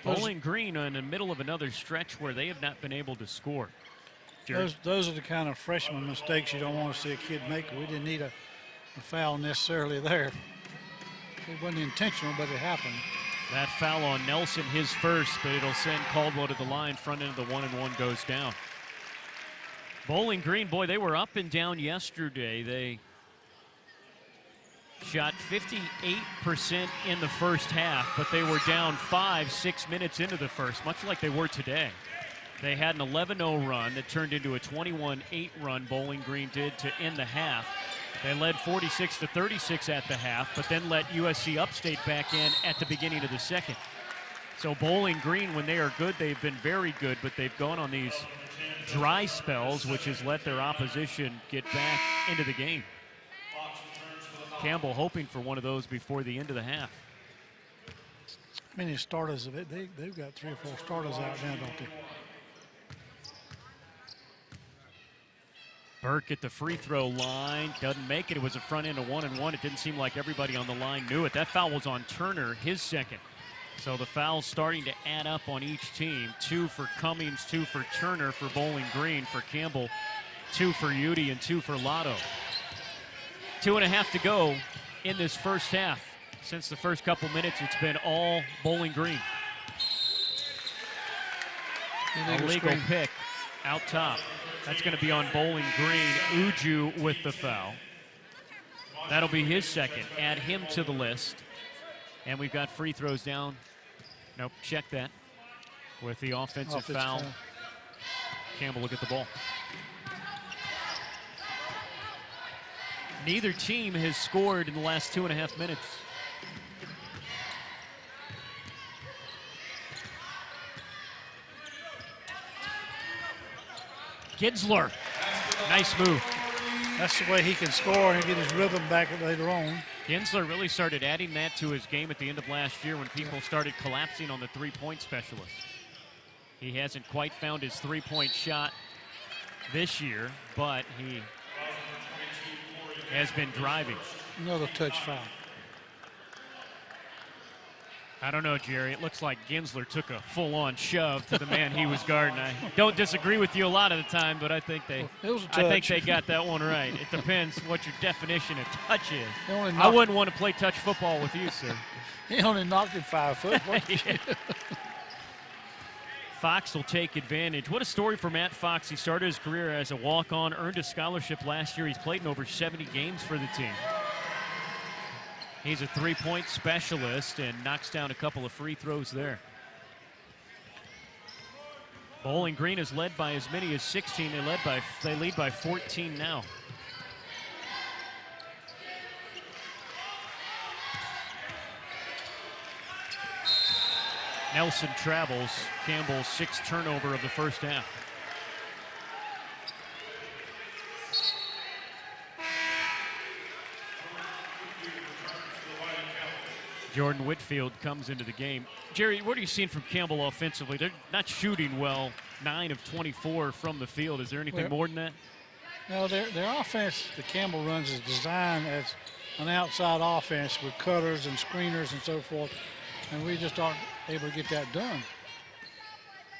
Bowling Green in the middle of another stretch where they have not been able to score. Those are the kind of freshman mistakes you don't want to see a kid make. We didn't need a foul necessarily there. It wasn't intentional, but it happened. That foul on Nelson, his first, but it'll send Caldwell to the line. Front end of the 1-and-1 goes down. Bowling Green, boy, they were up and down yesterday. They shot 58% in the first half, but they were down 5-6 minutes into the first, much like they were today. They had an 11-0 run that turned into a 21-8 run, Bowling Green did, to end the half. They led 46-36 at the half, but then let USC Upstate back in at the beginning of the second. So Bowling Green, when they are good, they've been very good, but they've gone on these dry spells, which has let their opposition get back into the game. Campbell hoping for one of those before the end of the half. How many starters have it? They've got 3 or 4 starters out now, don't they? Burke at the free throw line, doesn't make it. It was a front end of 1-and-1. It didn't seem like everybody on the line knew it. That foul was on Turner, his second. So the fouls starting to add up on each team. 2 for Cummings, 2 for Turner for Bowling Green. For Campbell, 2 for Udy and 2 for Lotto. 2.5 to go in this first half. Since the first couple minutes, it's been all Bowling Green. Illegal pick out top. That's going to be on Bowling Green. Uju with the foul. That'll be his second. Add him to the list. And we've got free throws down. Nope, check that. With the offensive foul. Campbell will get the ball. Neither team has scored in the last 2.5 minutes. Ginsler, nice move. That's the way he can score and get his rhythm back later on. Ginsler really started adding that to his game at the end of last year when people started collapsing on the three-point specialist. He hasn't quite found his three-point shot this year, but he has been driving. Another touch foul. I don't know, Jerry. It looks like Ginsler took a full-on shove to the man he was guarding. I don't disagree with you a lot of the time, but I think they got that one right. It depends what your definition of touch is. I wouldn't want to play touch football with you, sir. He only knocked him 5 foot. Yeah. Fox will take advantage. What a story for Matt Fox. He started his career as a walk-on, earned a scholarship last year. He's played in over 70 games for the team. He's a three-point specialist and knocks down a couple of free throws there. Bowling Green is led by as many as 16. They lead by 14 now. Nelson travels. Campbell's 6th turnover of the first half. Jordan Whitfield comes into the game. Jerry, what are you seeing from Campbell offensively? They're not shooting well. 9 of 24 from the field. Is there anything more than that? No, their offense that Campbell runs is designed as an outside offense with cutters and screeners and so forth, and we just aren't able to get that done.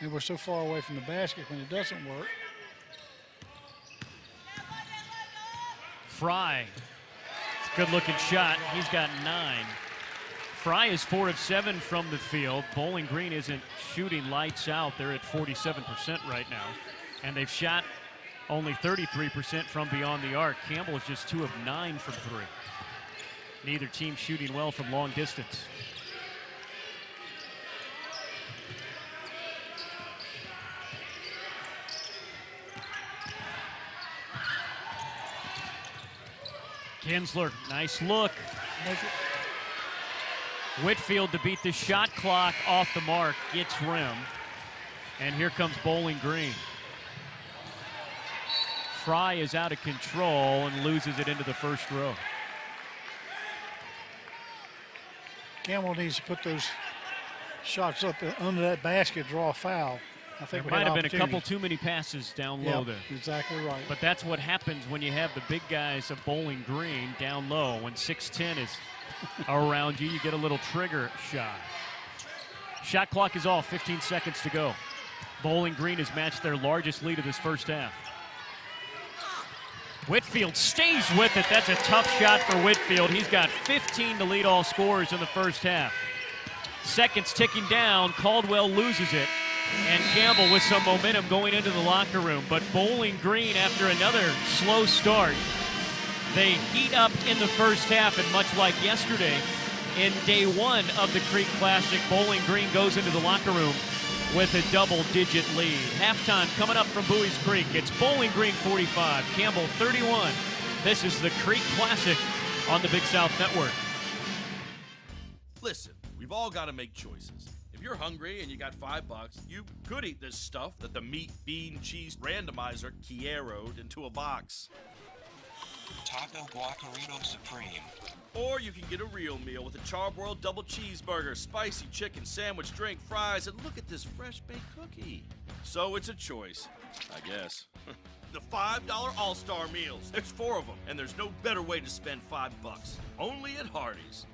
And we're so far away from the basket when it doesn't work. Fry. It's a good-looking shot. He's got 9. Fry is 4 of 7 from the field. Bowling Green isn't shooting lights out. They're at 47% right now. And they've shot only 33% from beyond the arc. Campbell is just 2 of 9 from 3. Neither team shooting well from long distance. Kinsler, nice look. Whitfield to beat the shot clock off the mark, gets rim. And here comes Bowling Green. Fry is out of control and loses it into the first row. Campbell needs to put those shots up under that basket, draw a foul. I think there might have been a couple too many passes down low there. Exactly right. But that's what happens when you have the big guys of Bowling Green down low. When 6'10" is around you, you get a little trigger shot. Shot clock is off, 15 seconds to go. Bowling Green has matched their largest lead of this first half. Whitfield stays with it. That's a tough shot for Whitfield. He's got 15 to lead all scorers in the first half. Seconds ticking down. Caldwell loses it. And Campbell with some momentum going into the locker room. But Bowling Green, after another slow start, they heat up in the first half. And much like yesterday, in day 1 of the Creek Classic, Bowling Green goes into the locker room with a double-digit lead. Halftime coming up from Buies Creek. It's Bowling Green 45, Campbell 31. This is the Creek Classic on the Big South Network. Listen, we've all got to make choices. If you're hungry and you got $5, you could eat this stuff that the meat, bean, cheese randomizer Kiero'd into a box. Taco Guacarito Supreme. Or you can get a real meal with a charbroiled double cheeseburger, spicy chicken sandwich, drink, fries, and look at this fresh baked cookie. So it's a choice, I guess. The $5 All-Star Meals. There's 4 of them, and there's no better way to spend $5. Only at Hardee's.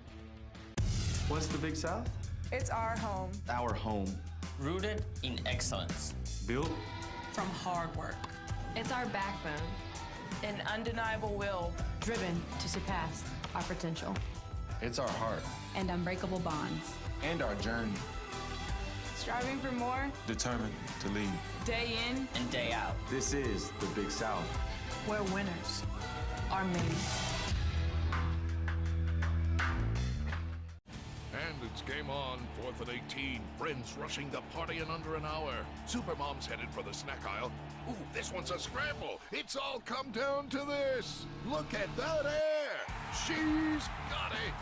What's the Big South? It's our home. Our home. Rooted in excellence. Built From hard work. It's our backbone, An undeniable will. driven to surpass our potential. It's our heart. And unbreakable bonds. And our journey. Striving for more. Determined to lead. Day in And day out. This is the Big South. Where winners are made. And it's game on, 4th and 18. Friends rushing the party in under an hour. Supermom's headed for the snack aisle. Ooh, this one's a scramble. It's all come down to this. Look at that air. She's got it.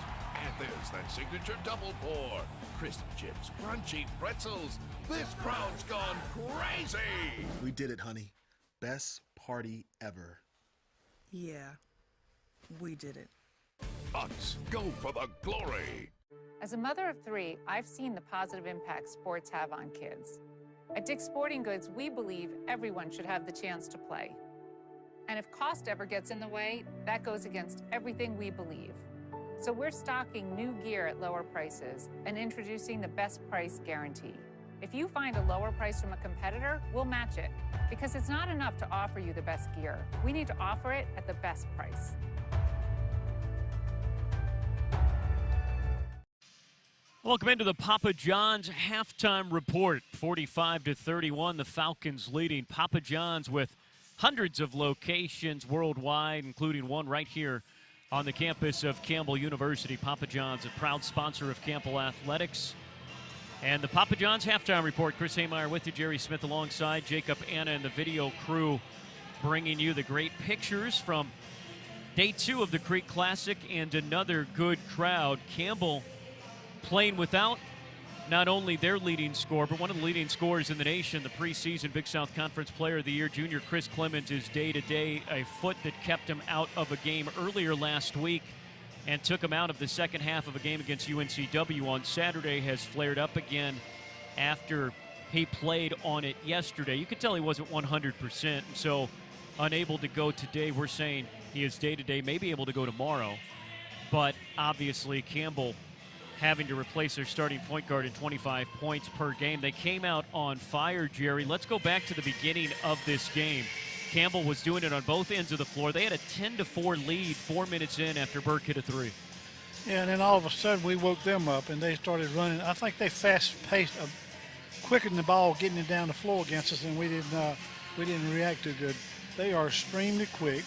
And there's that signature double pour. Crisp chips, crunchy pretzels. This crowd's gone crazy. We did it, honey. Best party ever. Yeah, we did it. Let's go for the glory. As a mother of 3, I've seen the positive impact sports have on kids. At Dick's Sporting Goods, we believe everyone should have the chance to play. And if cost ever gets in the way, that goes against everything we believe. So we're stocking new gear at lower prices and introducing the best price guarantee. If you find a lower price from a competitor, we'll match it. Because it's not enough to offer you the best gear. We need to offer it at the best price. Welcome into the Papa John's halftime report. 45-31, the Falcons leading. Papa John's with hundreds of locations worldwide, including one right here on the campus of Campbell University. Papa John's, a proud sponsor of Campbell Athletics. And the Papa John's halftime report. Chris Haymeyer with you, Jerry Smith alongside Jacob, Anna, and the video crew, bringing you the great pictures from day 2 of the Creek Classic and another good crowd. Campbell playing without not only their leading scorer, but one of the leading scorers in the nation, the preseason Big South Conference Player of the Year, junior Chris Clemens, is day-to-day. A foot that kept him out of a game earlier last week and took him out of the second half of a game against UNCW on Saturday has flared up again after he played on it yesterday. You could tell he wasn't 100%, and so unable to go today. We're saying he is day-to-day, may be able to go tomorrow, but obviously Campbell having to replace their starting point guard in 25 points per game. They came out on fire, Jerry. Let's go back to the beginning of this game. Campbell was doing it on both ends of the floor. They had a 10-4 lead 4 minutes in after Burke hit a three. Yeah, and then all of a sudden we woke them up and they started running. I think they fast-paced, quickened the ball, getting it down the floor against us, and we didn't react too good. They are extremely quick.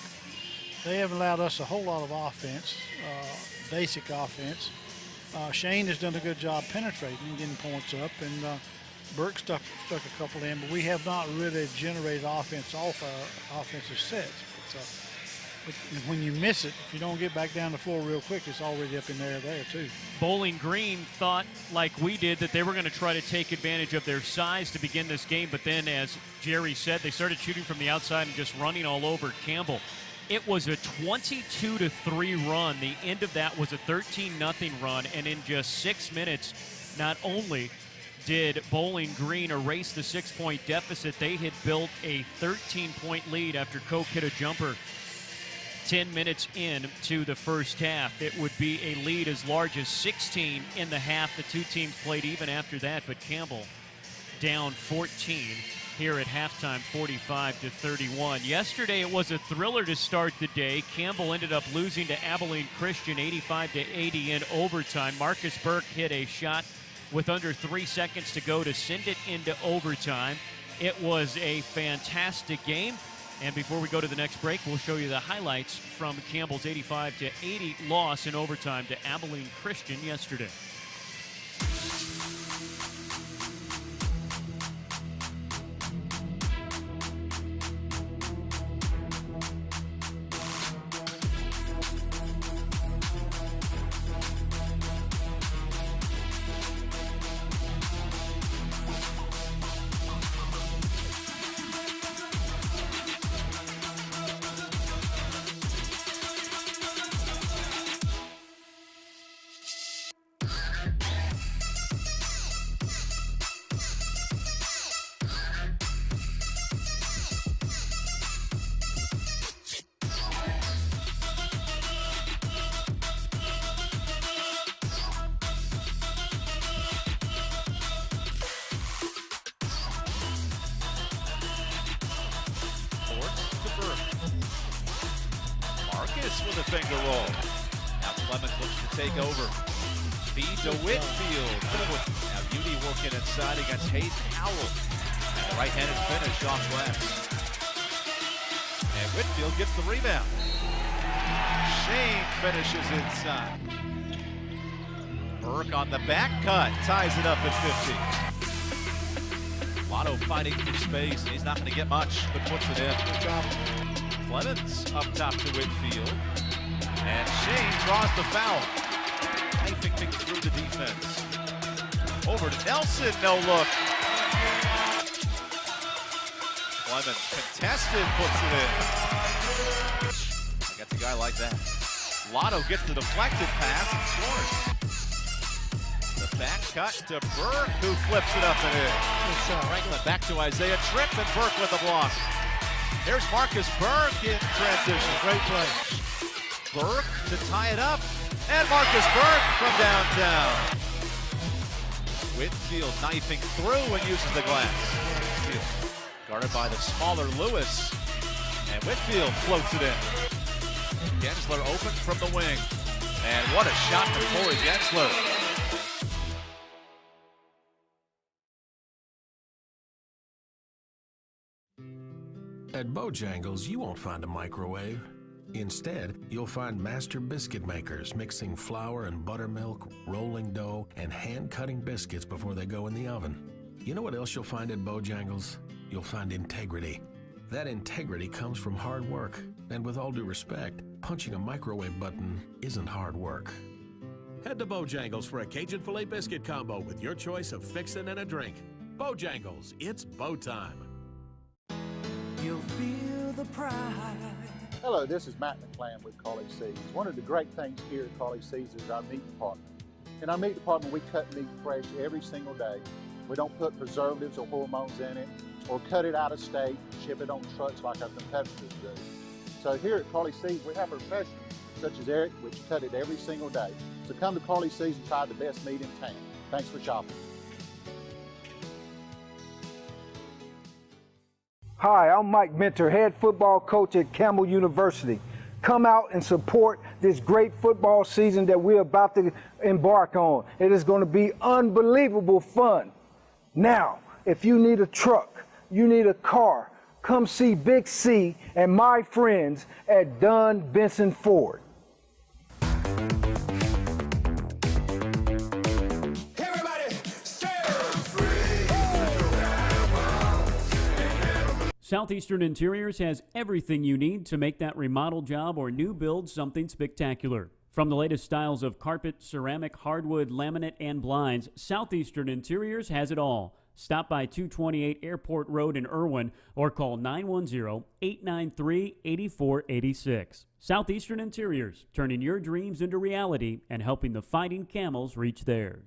They haven't allowed us a whole lot of offense, basic offense. Shane has done a good job penetrating and getting points up, and Burke stuck a couple in, but we have not really generated offense off our offensive sets. But when you miss it, if you don't get back down the floor real quick, it's already up in there too. Bowling Green thought, like we did, that they were going to try to take advantage of their size to begin this game, but then, as Jerry said, they started shooting from the outside and just running all over Campbell. It was a 22-3 run. The end of that was a 13-0 run, and in just 6 minutes, not only did Bowling Green erase the 6-point deficit, they had built a 13-point lead after Koch hit a jumper 10 minutes into the first half. It would be a lead as large as 16 in the half. The two teams played even after that, but Campbell down 14 here at halftime, 45-31. Yesterday it was a thriller to start the day. Campbell ended up losing to Abilene Christian 85-80 in overtime. Marcus Burke hit a shot with under 3 seconds to go to send it into overtime. It was a fantastic game. And before we go to the next break, we'll show you the highlights from Campbell's 85-80 loss in overtime to Abilene Christian yesterday. With a finger roll. Now Clemens looks to take over. Feed to Whitfield. Now Beauty working inside against Hayden Howell. And the right-handed finish off glass. And Whitfield gets the rebound. Shane finishes inside. Burke on the back cut. Ties it up at 50. Lotto fighting for space. He's not going to get much, but puts it in. Good job. Clemens up top to Whitfield. And Shane draws the foul. Knifing things through the defense. Over to Nelson, no look. Clemens contested, puts it in. I got a guy like that. Lotto gets the deflected pass and scores. The back cut to Burke, who flips it up and in. Franklin back to Isaiah Tripp, and Burke with the block. Here's Marcus Burke in transition. Great play. Burke to tie it up. And Marcus Burke from downtown. Whitfield knifing through and uses the glass. Whitfield guarded by the smaller Lewis. And Whitfield floats it in. Gensler open from the wing. And what a shot from Corey Gensler. At Bojangles, you won't find a microwave. Instead, you'll find master biscuit makers mixing flour and buttermilk, rolling dough, and hand-cutting biscuits before they go in the oven. You know what else you'll find at Bojangles? You'll find integrity. That integrity comes from hard work. And with all due respect, punching a microwave button isn't hard work. Head to Bojangles for a Cajun filet biscuit combo with your choice of fixin' and a drink. Bojangles, it's bow time. You'll feel the pride. Hello, this is Matt McClam with College Seeds. One of the great things here at College Seeds is our meat department. In our meat department, we cut meat fresh every single day. We don't put preservatives or hormones in it, or cut it out of state and ship it on trucks like our competitors do. So here at College Seeds, we have professionals such as Eric, which cut it every single day. So come to College Seeds and try the best meat in town. Thanks for shopping. Hi, I'm Mike Mentor, head football coach at Campbell University. Come out and support this great football season that we're about to embark on. It is going to be unbelievable fun. Now, if you need a truck, you need a car, come see Big C and my friends at Dunn Benson Ford. Southeastern Interiors has everything you need to make that remodel job or new build something spectacular. From the latest styles of carpet, ceramic, hardwood, laminate, and blinds, Southeastern Interiors has it all. Stop by 228 Airport Road in Irwin or call 910-893-8486. Southeastern Interiors, turning your dreams into reality and helping the Fighting Camels reach theirs.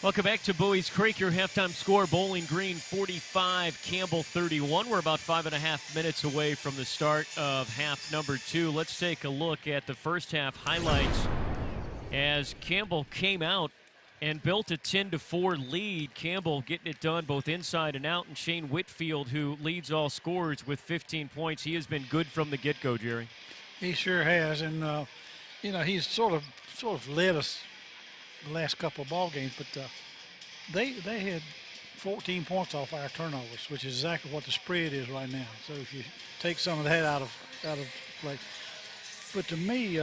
Welcome back to Buies Creek. Your halftime score, Bowling Green 45, Campbell 31. We're about 5.5 minutes away from the start of half number 2. Let's take a look at the first half highlights as Campbell came out and built a 10-4 lead. Campbell getting it done both inside and out, and Shane Whitfield, who leads all scorers with 15 points. He has been good from the get-go, Jerry. He sure has, and he's sort of led us the last couple of ball games, but they had 14 points off our turnovers, which is exactly what the spread is right now. So if you take some of that out of play, but to me,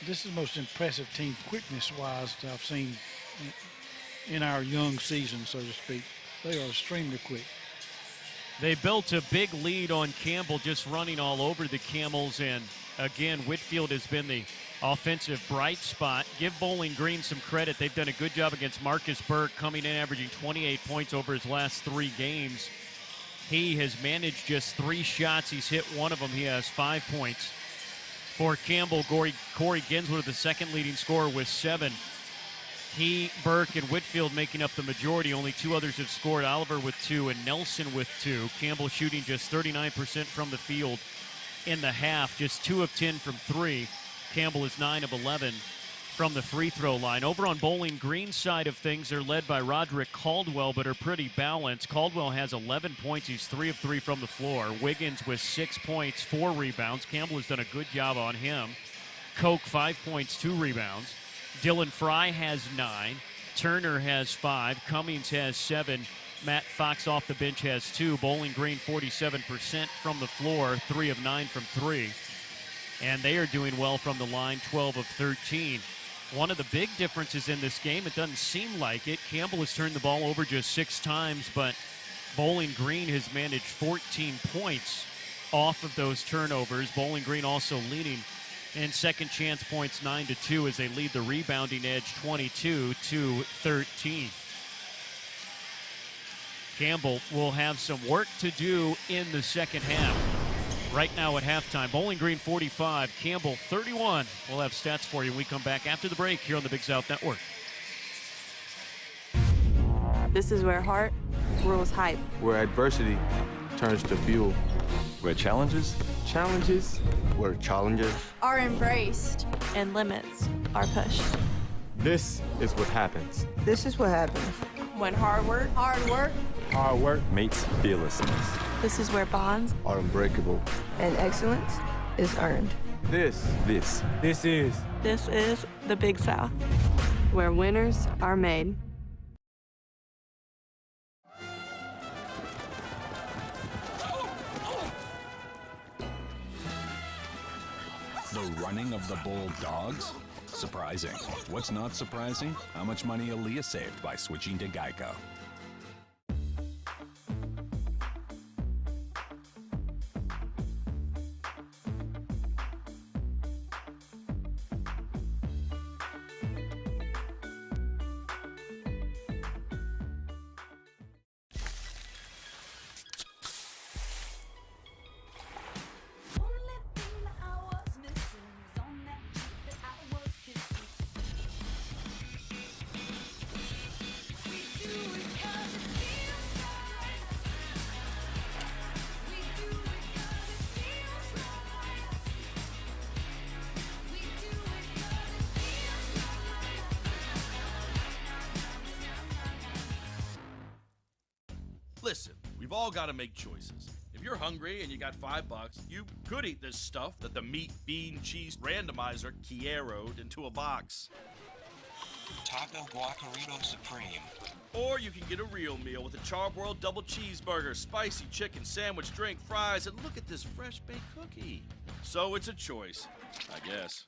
this is the most impressive team quickness-wise that I've seen in our young season, so to speak. They are extremely quick. They built a big lead on Campbell, just running all over the Camels, and again, Whitfield has been the offensive bright spot. Give Bowling Green some credit. They've done a good job against Marcus Burke, coming in averaging 28 points over his last 3 games. He has managed just 3 shots. He's hit one of them. He has 5 points. For Campbell, Corey Gensler, the second leading scorer, with 7. He, Burke, and Whitfield making up the majority. Only 2 others have scored, Oliver with 2 and Nelson with 2. Campbell shooting just 39% from the field in the half, just 2 of 10 from 3. Campbell is 9 of 11 from the free throw line. Over on Bowling Green's side of things, they're led by Roderick Caldwell, but are pretty balanced. Caldwell has 11 points. He's 3 of 3 from the floor. Wiggins with 6 points, 4 rebounds. Campbell has done a good job on him. Koch, 5 points, 2 rebounds. Dylan Fry has 9. Turner has 5. Cummings has 7. Matt Fox off the bench has 2. Bowling Green 47% from the floor, 3 of 9 from 3. And they are doing well from the line, 12 of 13. One of the big differences in this game, it doesn't seem like it, Campbell has turned the ball over just 6 times, but Bowling Green has managed 14 points off of those turnovers. Bowling Green also leading in second chance points 9-2 as they lead the rebounding edge 22-13. Campbell will have some work to do in the second half. Right now at halftime, Bowling Green 45, Campbell 31. We'll have stats for you when we come back after the break here on the Big South Network. This is where heart rules hype. Where adversity turns to fuel. Where challenges Where challenges Are embraced. And limits are pushed. This is what happens. This is what happens. When hard work Hard work meets fearlessness. This is where bonds Are unbreakable. And excellence is earned. This is the Big South, where winners are made. The running of the Bulldogs? Surprising. What's not surprising? How much money Aaliyah saved by switching to Geico. Listen, we've all got to make choices. If you're hungry and you got $5, you could eat this stuff that the meat, bean, cheese randomizer Kiero'd into a box. Taco Guacarito Supreme. Or you can get a real meal with a charbroiled double cheeseburger, spicy chicken sandwich, drink, fries, and look at this fresh baked cookie. So it's a choice, I guess.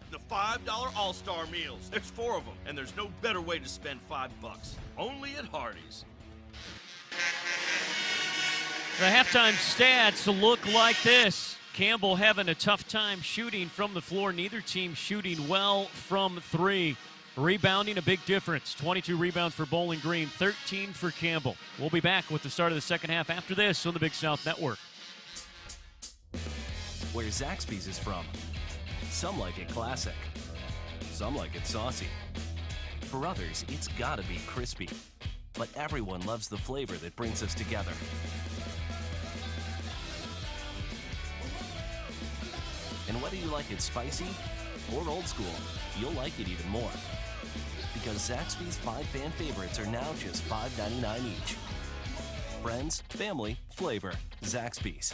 The $5 All-Star Meals. There's 4 of them, and there's no better way to spend $5. Only at Hardee's. The halftime stats look like this. Campbell having a tough time shooting from the floor. Neither team shooting well from 3. Rebounding, a big difference. 22 rebounds for Bowling Green, 13 for Campbell. We'll be back with the start of the second half after this on the Big South Network. Where Zaxby's is from. Some like it classic. Some like it saucy. For others, it's gotta be crispy. But everyone loves the flavor that brings us together. And whether you like it spicy or old school, you'll like it even more. Because Zaxby's 5 fan favorites are now just $5.99 each. Friends, family, flavor. Zaxby's.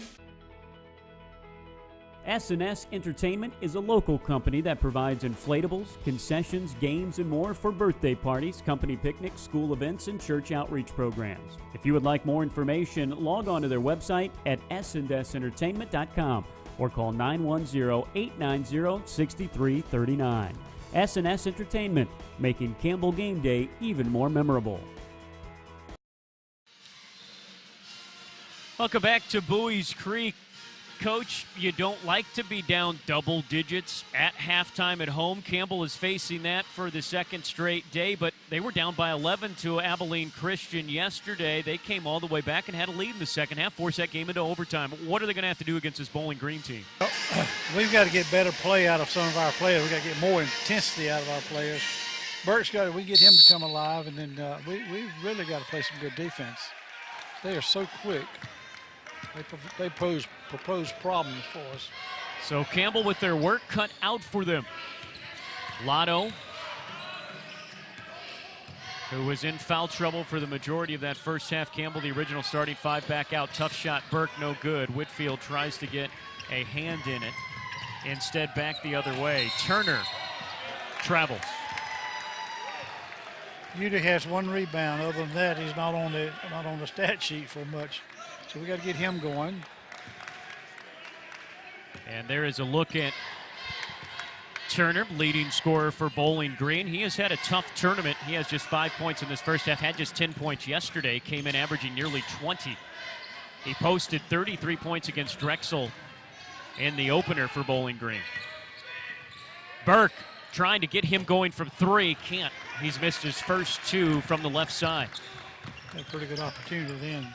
S&S Entertainment is a local company that provides inflatables, concessions, games, and more for birthday parties, company picnics, school events, and church outreach programs. If you would like more information, log on to their website at snsentertainment.com or call 910-890-6339. S&S Entertainment, making Campbell Game Day even more memorable. Welcome back to Buies Creek. Coach, you don't like to be down double digits at halftime at home. Campbell is facing that for the second straight day, but they were down by 11 to Abilene Christian yesterday. They came all the way back and had a lead in the second half, forced that game into overtime. What are they going to have to do against this Bowling Green team? We've got to get better play out of some of our players. We've got to get more intensity out of our players. Burke's got to, we get him to come alive, and then we've really got to play some good defense. They are so quick. They propose problems for us. So Campbell with their work cut out for them. Lotto, who was in foul trouble for the majority of that first half. Campbell, the original starting 5, back out. Tough shot, Burke, no good. Whitfield tries to get a hand in it. Instead, back the other way. Turner travels. Udy has 1 rebound. Other than that, he's not on the stat sheet for much. So we got to get him going. And there is a look at Turner, leading scorer for Bowling Green. He has had a tough tournament. He has just 5 points in this first half, had just 10 points yesterday, came in averaging nearly 20. He posted 33 points against Drexel in the opener for Bowling Green. Burke trying to get him going from 3, can't. He's missed his first 2 from the left side. Had a pretty good opportunity then.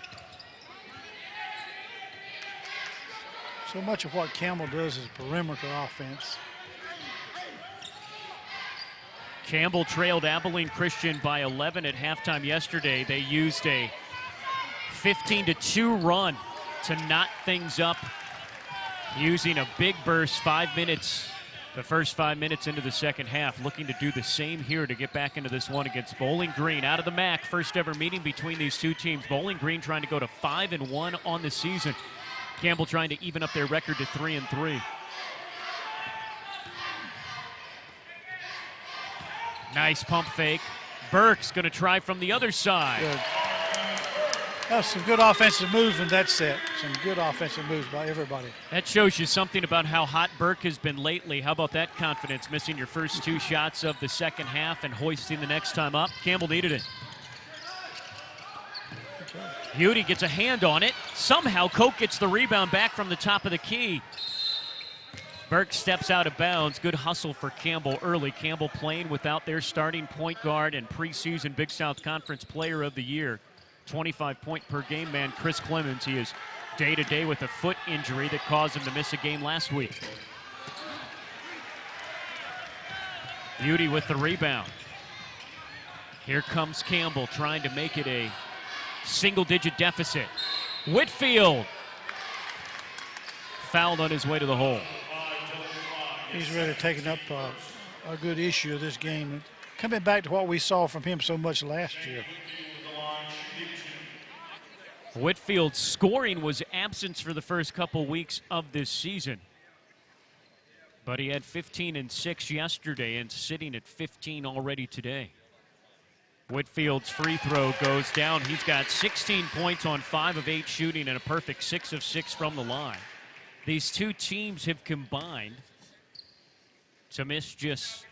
So much of what Campbell does is perimeter offense. Campbell trailed Abilene Christian by 11 at halftime yesterday. They used a 15-2 run to knot things up, using a big burst 5 minutes, the first 5 minutes into the second half. Looking to do the same here to get back into this one against Bowling Green. Out of the MAC, first ever meeting between these two teams. Bowling Green trying to go to 5-1 on the season. Campbell trying to even up their record to 3-3. Nice pump fake. Burke's going to try from the other side. Good. That's some good offensive moves in that set. Some good offensive moves by everybody. That shows you something about how hot Burke has been lately. How about that confidence, missing your first 2 shots of the second half and hoisting the next time up? Campbell needed it. Udy gets a hand on it. Somehow Koch gets the rebound back from the top of the key. Burke steps out of bounds. Good hustle for Campbell early. Campbell playing without their starting point guard and preseason Big South Conference Player of the Year. 25-point per game man Chris Clemens. He is day-to-day with a foot injury that caused him to miss a game last week. Udy with the rebound. Here comes Campbell trying to make it a single-digit deficit. Whitfield fouled on his way to the hole. He's really taken up a good issue of this game. Coming back to what we saw from him so much last year. Whitfield's scoring was absent for the first couple weeks of this season. But he had 15 and 6 yesterday and sitting at 15 already today. Whitfield's free throw goes down. He's got 16 points on 5 of 8 shooting and a perfect 6 of 6 from the line. These two teams have combined to miss just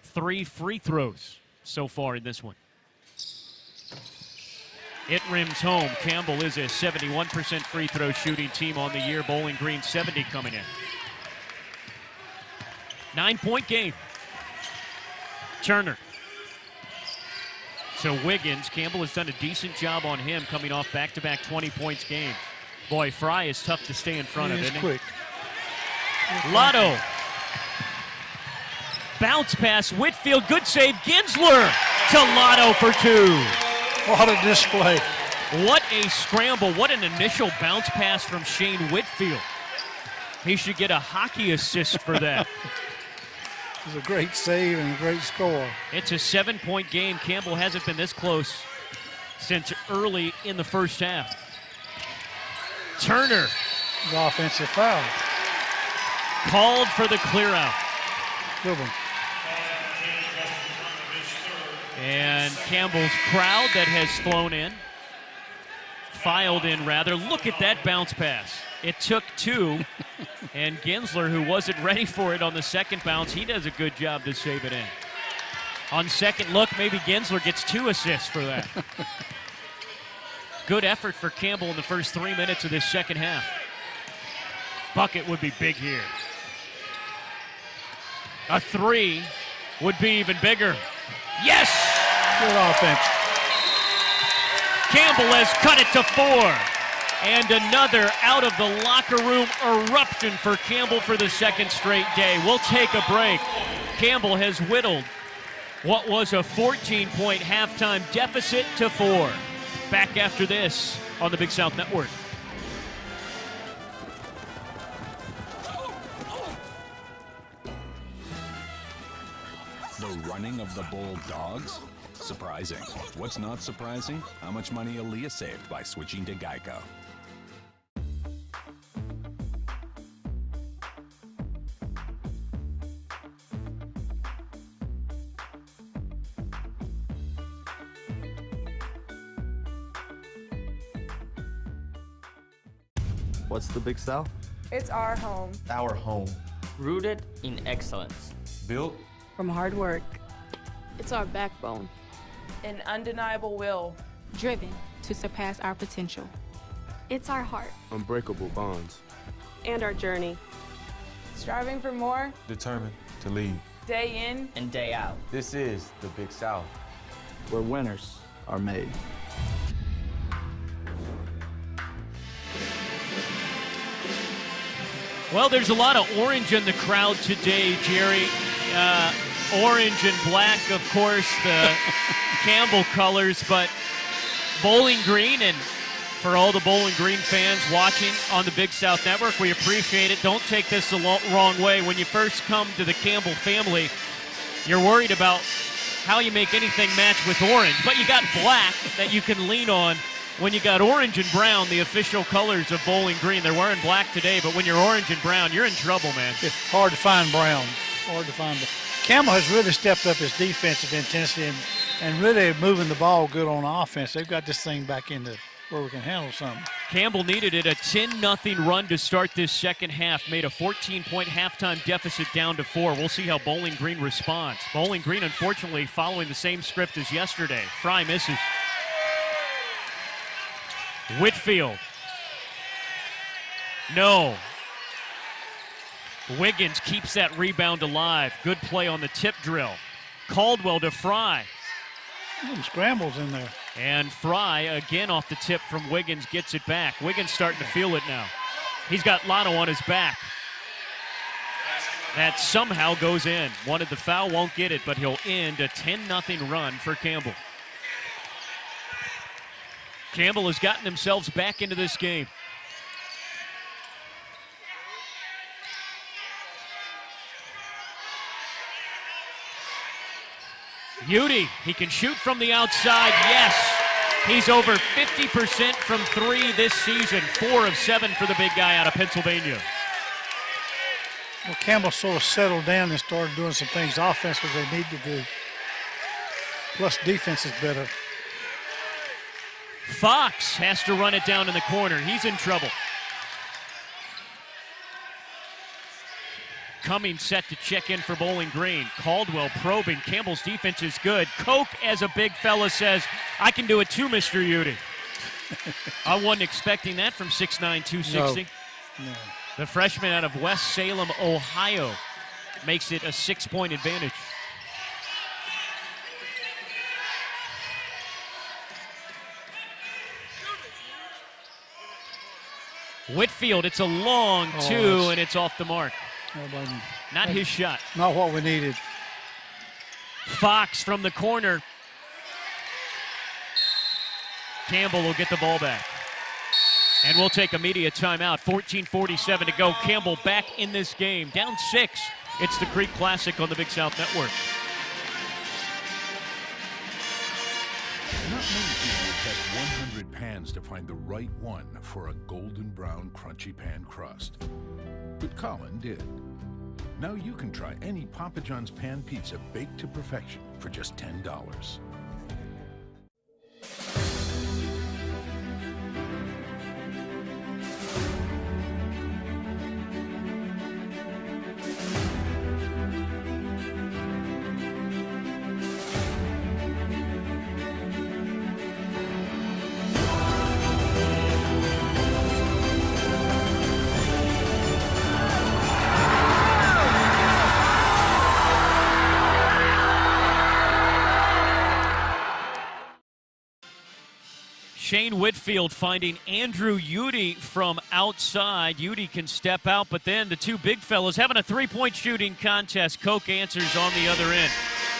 3 free throws so far in this one. It rims home. Campbell is a 71% free throw shooting team on the year. Bowling Green 70 coming in. 9-point game. Turner to Wiggins. Campbell has done a decent job on him coming off back-to-back 20 points games. Boy, Fry is tough to stay in front of, isn't he? Quick. Lotto. Bounce pass, Whitfield, good save, Ginsler to Lotto for 2. What a display. What a scramble, what an initial bounce pass from Shane Whitfield. He should get a hockey assist for that. It was a great save and a great score. It's a 7-point game. Campbell hasn't been this close since early in the first half. Turner. The offensive foul. Called for the clear out. Good one. And Campbell's crowd that has flown in, filed in rather. Look at that bounce pass. It took 2, and Ginsler, who wasn't ready for it on the second bounce, he does a good job to save it in. On second look, maybe Ginsler gets 2 assists for that. Good effort for Campbell in the first 3 minutes of this second half. Bucket would be big here. A 3 would be even bigger. Yes! Good offense. Campbell has cut it to 4. And another out of the locker room eruption for Campbell for the second straight day. We'll take a break. Campbell has whittled what was a 14-point halftime deficit to 4. Back after this on the Big South Network. The running of the Bulldogs? Surprising. What's not surprising? How much money Aaliyah saved by switching to Geico. What's the Big South? It's our home. Our home. Rooted in excellence. Built From hard work. It's our backbone. An undeniable will. Driven to surpass our potential. It's our heart. unbreakable bonds. And our journey. Striving for more. Determined to lead. Day in and day out. This is the Big South, where winners are made. Well, there's a lot of orange in the crowd today, Jerry. Orange and black, of course, the Campbell colors, but Bowling Green, and for all the Bowling Green fans watching on the Big South Network, we appreciate it. Don't take this the wrong way. When you first come to the Campbell family, you're worried about how you make anything match with orange, but you got black that you can lean on. When you got orange and brown, the official colors of Bowling Green, they're wearing black today, but when you're orange and brown, you're in trouble, man. It's hard to find brown. Hard to find. Campbell has really stepped up his defensive intensity and really moving the ball good on offense. They've got this thing back into where we can handle something. Campbell needed it, a 10-0 run to start this second half, made a 14-point halftime deficit down to 4. We'll see how Bowling Green responds. Bowling Green, unfortunately, following the same script as yesterday. Fry misses. Whitfield. No. Wiggins keeps that rebound alive. Good play on the tip drill. Caldwell to Fry. Some scrambles in there. And Fry, again off the tip from Wiggins, gets it back. Wiggins starting to feel it now. He's got Lotto on his back. That somehow goes in. Wanted the foul, won't get it, but he'll end a 10-0 run for Campbell. Campbell has gotten themselves back into this game. Udy, he can shoot from the outside, yes. He's over 50% from three this season, 4 of 7 for the big guy out of Pennsylvania. Well, Campbell sort of settled down and started doing some things offensively they need to do. Plus, defense is better. Fox has to run it down in the corner. He's in trouble. Cummings set to check in for Bowling Green. Caldwell probing. Campbell's defense is good. Koch, as a big fella, says, I can do it too, Mr. Udy. I wasn't expecting that from 6'9", 260. No. The freshman out of West Salem, Ohio, makes it a 6-point advantage. Whitfield, it's a long two, and it's off the mark. Not his shot. Not what we needed. Fox from the corner. Campbell will get the ball back. And we'll take a media timeout. 14:47 to go. Campbell back in this game. Down 6. It's the Creek Classic on the Big South Network. Not many people test 100 pans to find the right one for a golden brown crunchy pan crust. But Colin did. Now you can try any Papa John's pan pizza baked to perfection for just $10. Shane Whitfield finding Andrew Udy from outside. Udy can step out, but then the two big fellas having a three-point shooting contest. Koch answers on the other end.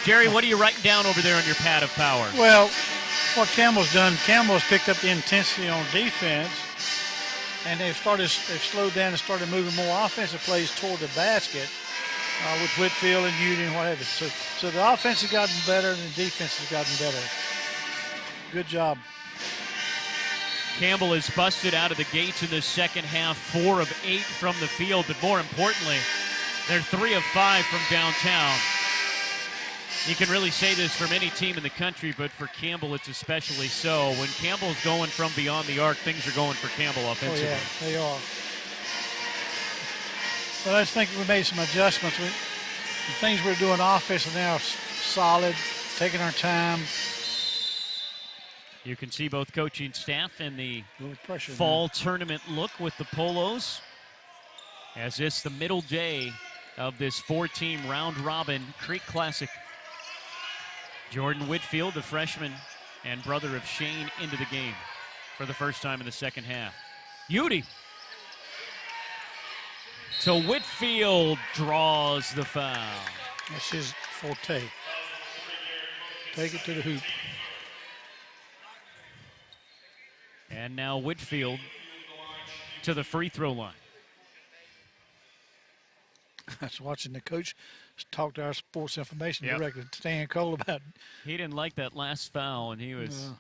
Jerry, what are you writing down over there on your pad of power? Well, what Campbell's done, Campbell's picked up the intensity on defense, and they've slowed down and started moving more offensive plays toward the basket with Whitfield and Udy and whatever. So the offense has gotten better and the defense has gotten better. Good job. Campbell is busted out of the gates in the second half, 4 of 8 from the field, but more importantly, they're 3 of 5 from downtown. You can really say this from any team in the country, but for Campbell it's especially so. When Campbell's going from beyond the arc, things are going for Campbell offensively. Oh yeah, they are. But I just think we made some adjustments. The things we're doing offensively now are solid, taking our time. You can see both coaching staff in the pressure, fall tournament look with the polos. As this the middle day of this 4-team round-robin Creek Classic. Jordan Whitfield, the freshman and brother of Shane, into the game for the first time in the second half. Udy. So Whitfield draws the foul. That's his forte. Take it to the hoop. And now Whitfield to the free throw line. I was watching the coach talk to our sports information director, Stan Cole, about it. He didn't like that last foul, and he was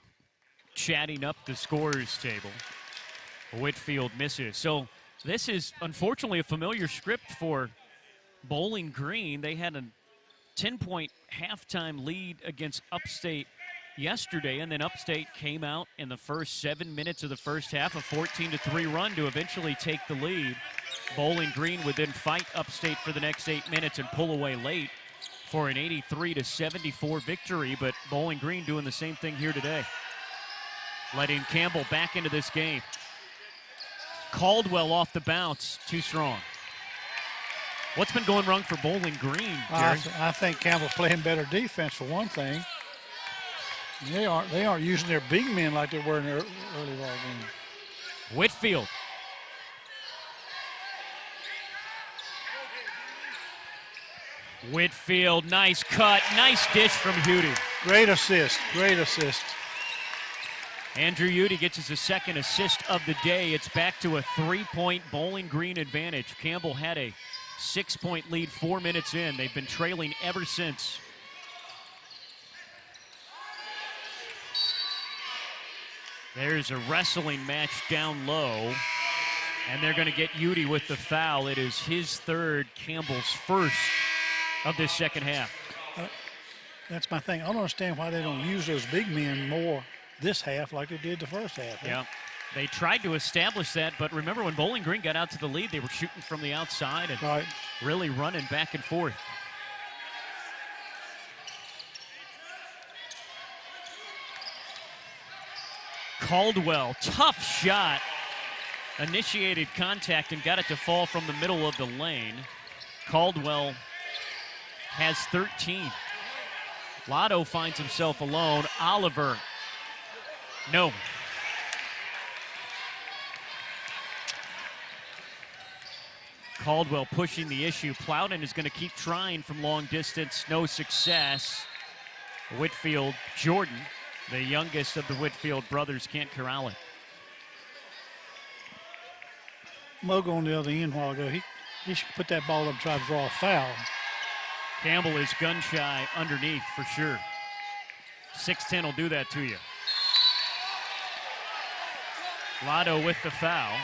chatting up the scorer's table. Whitfield misses. So this is unfortunately a familiar script for Bowling Green. They had a 10-point halftime lead against Upstate yesterday, and then Upstate came out in the first 7 minutes of the first half, a 14-3 run to eventually take the lead. Bowling Green would then fight Upstate for the next 8 minutes and pull away late for an 83-74 victory, but Bowling Green doing the same thing here today, letting Campbell back into this game. Caldwell off the bounce, too strong. What's been going wrong for Bowling Green, Jerry? I think Campbell's playing better defense for one thing. They aren't using their big men like they were in their early ball game. Whitfield. Whitfield, nice cut, nice dish from Udy. Great assist, great assist. Andrew Udy gets his second assist of the day. It's back to a 3-point Bowling Green advantage. Campbell had a 6-point lead 4 minutes in. They've been trailing ever since. There's a wrestling match down low, and they're going to get Udy with the foul. It is his third, Campbell's first of this second half. That's my thing. I don't understand why they don't use those big men more this half like they did the first half. Yeah, they tried to establish that, but remember when Bowling Green got out to the lead, they were shooting from the outside and really running back and forth. Caldwell, tough shot, initiated contact and got it to fall from the middle of the lane. Caldwell has 13. Lotto finds himself alone. Oliver, no. Caldwell pushing the issue. Plowden is going to keep trying from long distance. No success. Whitfield, Jordan, the youngest of the Whitfield brothers, can't corral it. Mogo on the other end a while ago. He should put that ball up and try to draw a foul. Campbell is gun shy underneath for sure. 6'10" will do that to you. Lotto with the foul.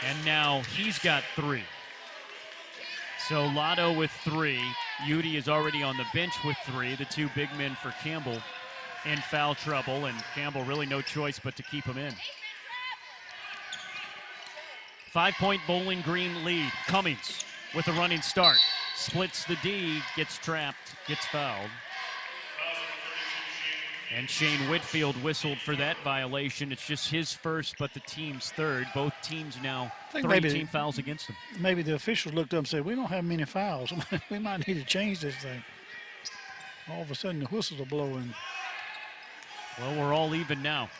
And now he's got 3. So Lotto with 3. Udy is already on the bench with 3. The 2 big men for Campbell in foul trouble, and Campbell really no choice but to keep him in. 5-point Bowling Green lead. Cummings with a running start. Splits the D, gets trapped, gets fouled. And Shane Whitfield whistled for that violation. It's just his first, but the team's third. Both teams now 3 team fouls against them. Maybe the officials looked up and said, we don't have many fouls. We might need to change this thing. All of a sudden, the whistles are blowing. Well, we're all even now.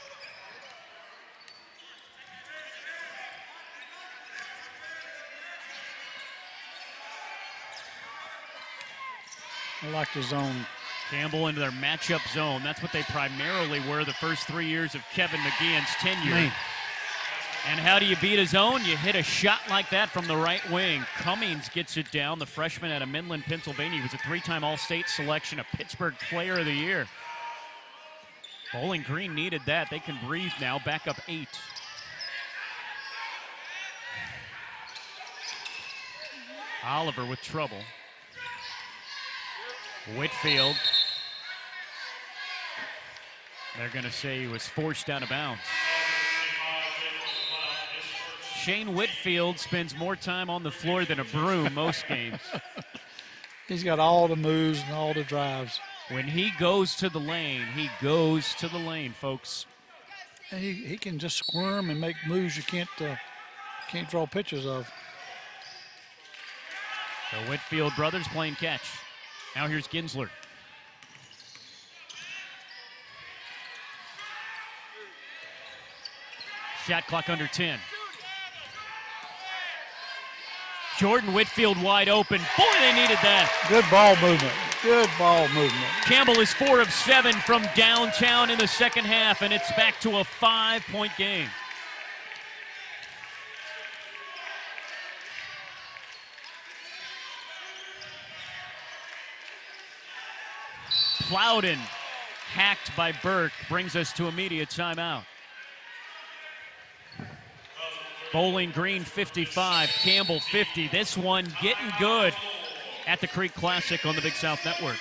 I like the zone. Campbell into their matchup zone. That's what they primarily were the first 3 years of Kevin McGeehan's tenure. Man. And how do you beat a zone? You hit a shot like that from the right wing. Cummings gets it down, the freshman out of Midland, Pennsylvania. He was a 3-time All-State selection, a Pittsburgh Player of the Year. Bowling Green needed that. They can breathe now, back up 8. Oliver with trouble. Whitfield. They're going to say he was forced out of bounds. Shane Whitfield spends more time on the floor than a broom most games. He's got all the moves and all the drives. When he goes to the lane, he goes to the lane, folks. And he can just squirm and make moves you can't draw pictures of. The Whitfield brothers playing catch. Now here's Ginsler. Shot clock under 10. Jordan Whitfield wide open. Boy, they needed that. Good ball movement. Good ball movement. Campbell is 4 of 7 from downtown in the second half, and it's back to a 5-point game. Plowden, hacked by Burke, brings us to immediate timeout. Bowling Green 55, Campbell 50. This one getting good at the Creek Classic on the Big South Network.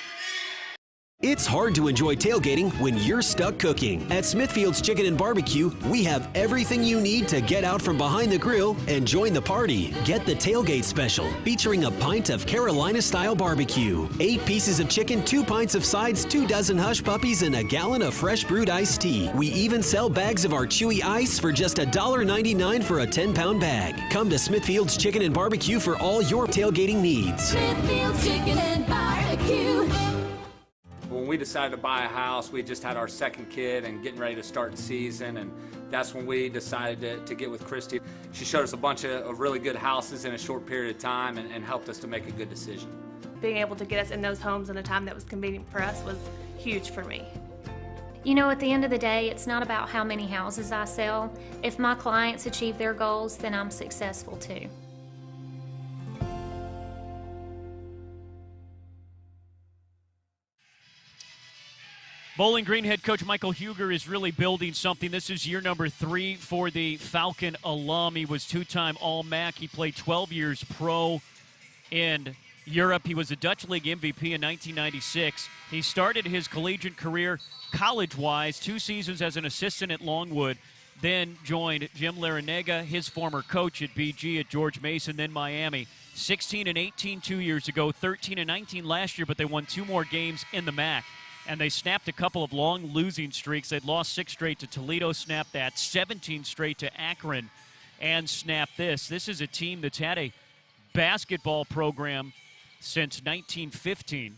It's hard to enjoy tailgating when you're stuck cooking. At Smithfield's Chicken and Barbecue, we have everything you need to get out from behind the grill and join the party. Get the tailgate special, featuring a pint of Carolina-style barbecue, 8 pieces of chicken, 2 pints of sides, 2 dozen hush puppies, and a gallon of fresh brewed iced tea. We even sell bags of our chewy ice for just $1.99 for a 10-pound bag. Come to Smithfield's Chicken and Barbecue for all your tailgating needs. Smithfield's Chicken and Barbecue. When we decided to buy a house, we just had our second kid and getting ready to start the season, and that's when we decided to get with Christy. She showed us a bunch of really good houses in a short period of time and helped us to make a good decision. Being able to get us in those homes in a time that was convenient for us was huge for me. You know, at the end of the day, it's not about how many houses I sell. If my clients achieve their goals, then I'm successful too. Bowling Green head coach Michael Huger is really building something. This is year number 3 for the Falcon alum. He was 2-time All-MAC. He played 12 years pro in Europe. He was a Dutch League MVP in 1996. He started his collegiate career college-wise, 2 seasons as an assistant at Longwood, then joined Jim Larinaga, his former coach at BG at George Mason, then Miami. 16 and 18 2 years ago, 13 and 19 last year, but they won 2 more games in the MAC. And they snapped a couple of long losing streaks. They'd lost 6 straight to Toledo, snapped that, 17 straight to Akron, and snapped this. This is a team that's had a basketball program since 1915.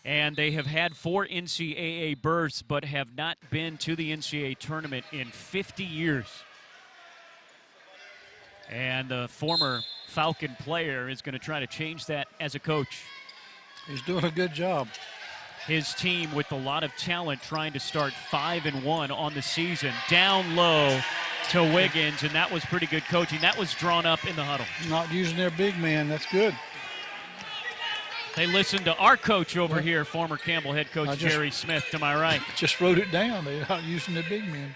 And they have had 4 NCAA berths, but have not been to the NCAA tournament in 50 years. And the former Falcon player is going to try to change that as a coach. He's doing a good job. His team with a lot of talent trying to start 5-1 on the season. Down low to Wiggins, and that was pretty good coaching. That was drawn up in the huddle. Not using their big man. That's good. They listened to our coach over here, former Campbell head coach Jerry Smith, to my right. Just wrote it down. They're not using their big men.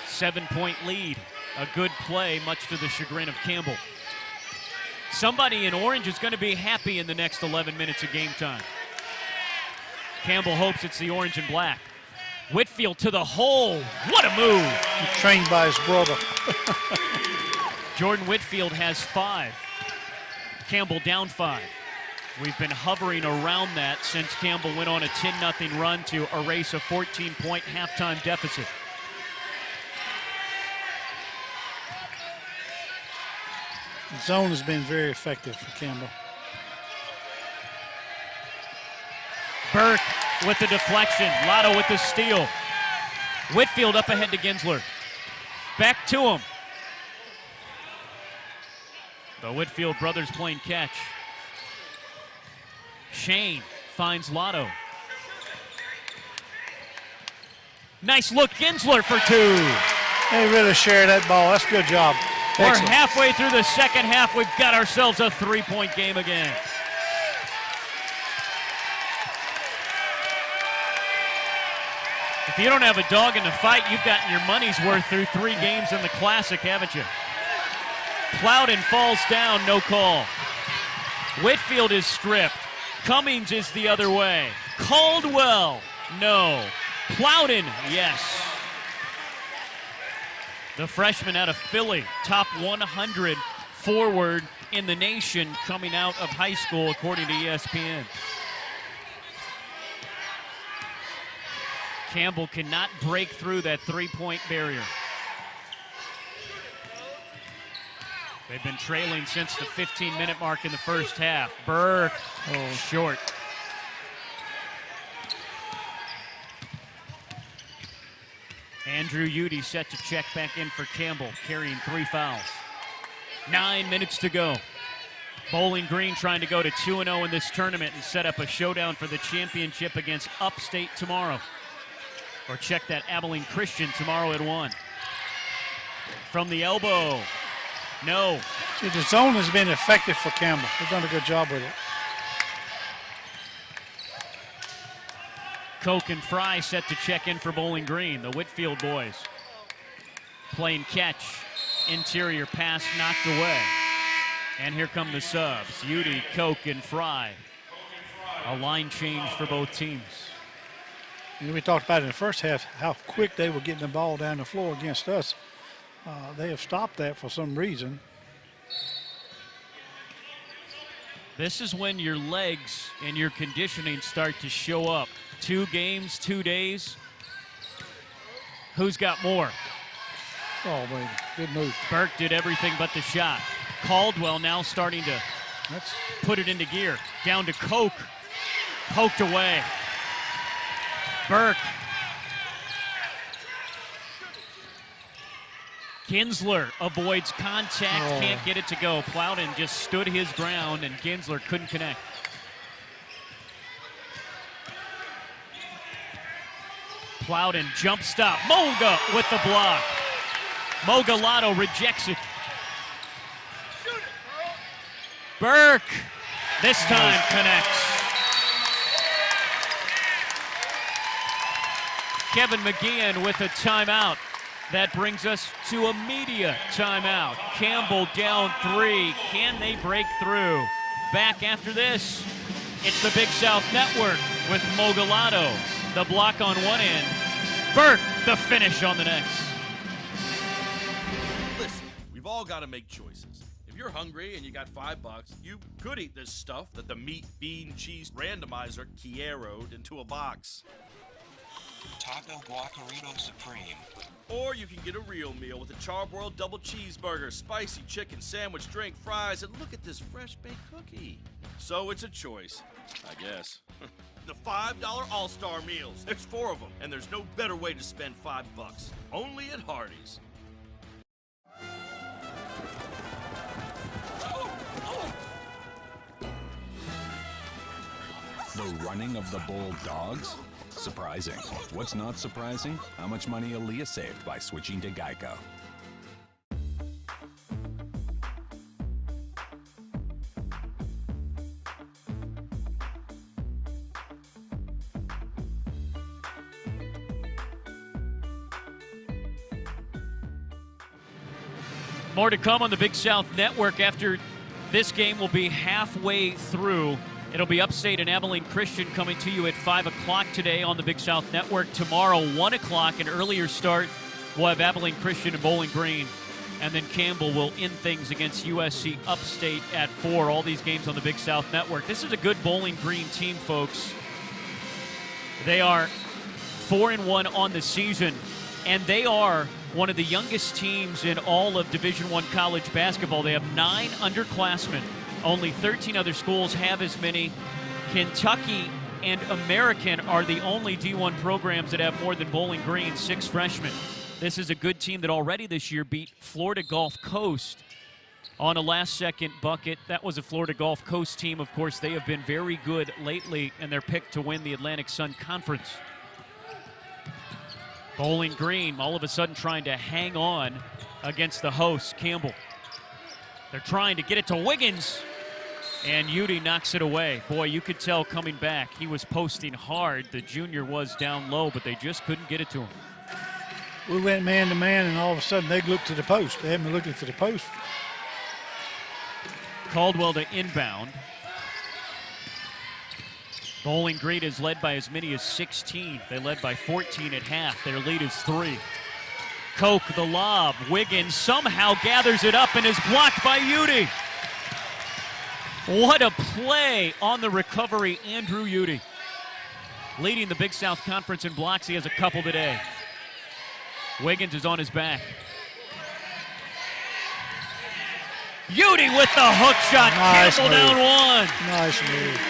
7-point lead. A good play, much to the chagrin of Campbell. Somebody in orange is going to be happy in the next 11 minutes of game time. Campbell hopes it's the orange and black. Whitfield to the hole. What a move. He's trained by his brother. Jordan Whitfield has 5. Campbell down 5. We've been hovering around that since Campbell went on a 10-0 run to erase a 14-point halftime deficit. The zone has been very effective for Campbell. Burke with the deflection. Lotto with the steal. Whitfield up ahead to Ginsler. Back to him. The Whitfield brothers playing catch. Shane finds Lotto. Nice look, Ginsler for 2. They really share that ball. That's a good job. We're Excellent. halfway through the second half. We've got ourselves a 3-point game again. If you don't have a dog in the fight, you've gotten your money's worth through 3 games in the Classic, haven't you? Plowden falls down, no call. Whitfield is stripped. Cummings is the other way. Caldwell, no. Plowden, yes. The freshman out of Philly, top 100 forward in the nation coming out of high school, according to ESPN. Campbell cannot break through that 3-point barrier. They've been trailing since the 15-minute mark in the first half. Burke, short. Andrew Udy set to check back in for Campbell, carrying 3 fouls. 9 minutes to go. Bowling Green trying to go to 2-0 in this tournament and set up a showdown for the championship against Upstate tomorrow. Or check that Abilene Christian tomorrow at 1. From the elbow. No. See, the zone has been effective for Campbell. They've done a good job with it. Koch and Fry set to check in for Bowling Green. The Whitfield boys playing catch. Interior pass knocked away. And here come the subs. Udy, Koch, and Fry. A line change for both teams. And we talked about in the first half how quick they were getting the ball down the floor against us. They have stopped that for some reason. This is when your legs and your conditioning start to show up. 2 games, 2 days. Who's got more? Oh, baby, good move. Burke did everything but the shot. Caldwell now starting to put it into gear. Down to Koch. Poked away. Burke. Ginsler avoids contact, can't get it to go. Plowden just stood his ground, and Ginsler couldn't connect. Plowden jump stop. Moga with the block. Moga Lotto rejects it. Burke this time connects. Kevin McGeehan with a timeout. That brings us to a media timeout. Campbell down 3. Can they break through? Back after this, it's the Big South Network with Mogolato. The block on one end. Burke, the finish on the next. Listen, we've all got to make choices. If you're hungry and you got $5, you could eat this stuff that the meat, bean, cheese randomizer Kiero'd into a box. Taco Guacarito Supreme. Or you can get a real meal with a charbroiled double cheeseburger, spicy chicken sandwich, drink, fries, and look at this fresh baked cookie. So it's a choice, I guess. The $5 All-Star Meals. There's 4 of them, and there's no better way to spend $5. Only at Hardee's. The running of the Bold Dogs? Surprising. What's not surprising? How much money Aaliyah saved by switching to Geico. More to come on the Big South Network after this game will be halfway through. It'll be Upstate and Abilene Christian coming to you at 5 o'clock today on the Big South Network. Tomorrow, 1 o'clock, an earlier start. We'll have Abilene Christian and Bowling Green. And then Campbell will end things against USC Upstate at 4. All these games on the Big South Network. This is a good Bowling Green team, folks. They are 4-1 on the season, and they are one of the youngest teams in all of Division I college basketball. They have 9 underclassmen. Only 13 other schools have as many. Kentucky and American are the only D1 programs that have more than Bowling Green, 6 freshmen. This is a good team that already this year beat Florida Gulf Coast on a last-second bucket. That was a Florida Gulf Coast team. Of course, they have been very good lately, and they're picked to win the Atlantic Sun Conference. Bowling Green all of a sudden trying to hang on against the hosts, Campbell. They're trying to get it to Wiggins, and Udy knocks it away. Boy, you could tell coming back, he was posting hard. The junior was down low, but they just couldn't get it to him. We went man-to-man, and all of a sudden they looked to the post. They haven't been looking for the post. Caldwell to inbound. Bowling Green is led by as many as 16. They led by 14 at half. Their lead is 3. Koch, the lob. Wiggins somehow gathers it up and is blocked by Udy. What a play on the recovery, Andrew Udy. Leading the Big South Conference in blocks. He has a couple today. Wiggins is on his back. Udy with the hook shot. Nice Campbell move. down 1. Nice move.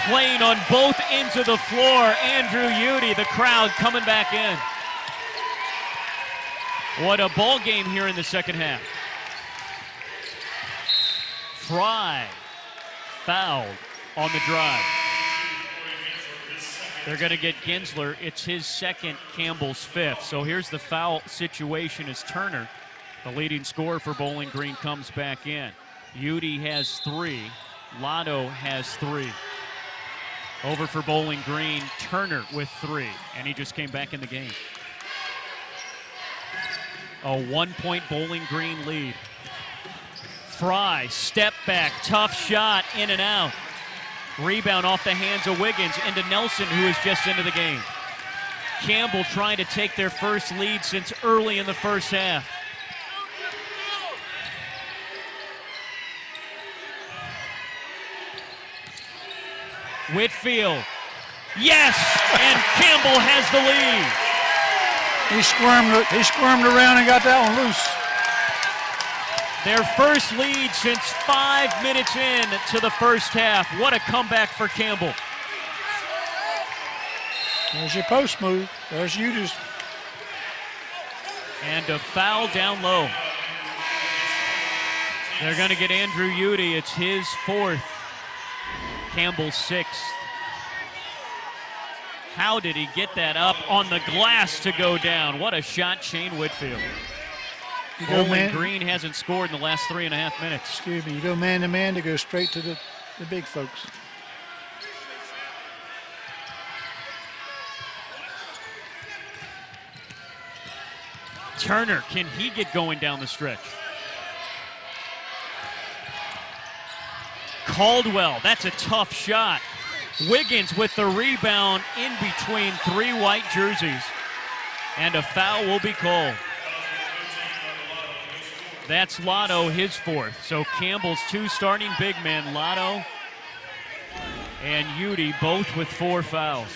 Playing on both ends of the floor, Andrew Udy, the crowd coming back in. What a ball game here in the second half. Fry fouled on the drive. They're going to get Gensler. It's his second, Campbell's 5th. So here's the foul situation as Turner, the leading scorer for Bowling Green, comes back in. Udy has 3. Lotto has 3. Over for Bowling Green, Turner with 3, and he just came back in the game. A 1-point Bowling Green lead. Fry, step back, tough shot, in and out. Rebound off the hands of Wiggins into Nelson, who is just into the game. Campbell trying to take their first lead since early in the first half. Whitfield, yes, and Campbell has the lead. He squirmed around and got that one loose. Their first lead since 5 minutes in to the first half. What a comeback for Campbell. There's your post move. There's Udy's. And a foul down low. They're going to get Andrew Udy. It's his 4th. Campbell's 6th. How did he get that up on the glass to go down? What a shot, Shane Whitfield. Bowling Green hasn't scored in the last 3.5 minutes. Excuse me, you go man-to-man to go straight to the big folks. Turner, can he get going down the stretch? Caldwell, that's a tough shot. Wiggins with the rebound in between three white jerseys. And a foul will be called. That's Lotto, his fourth. So Campbell's two starting big men, Lotto and Udy, both with 4 fouls.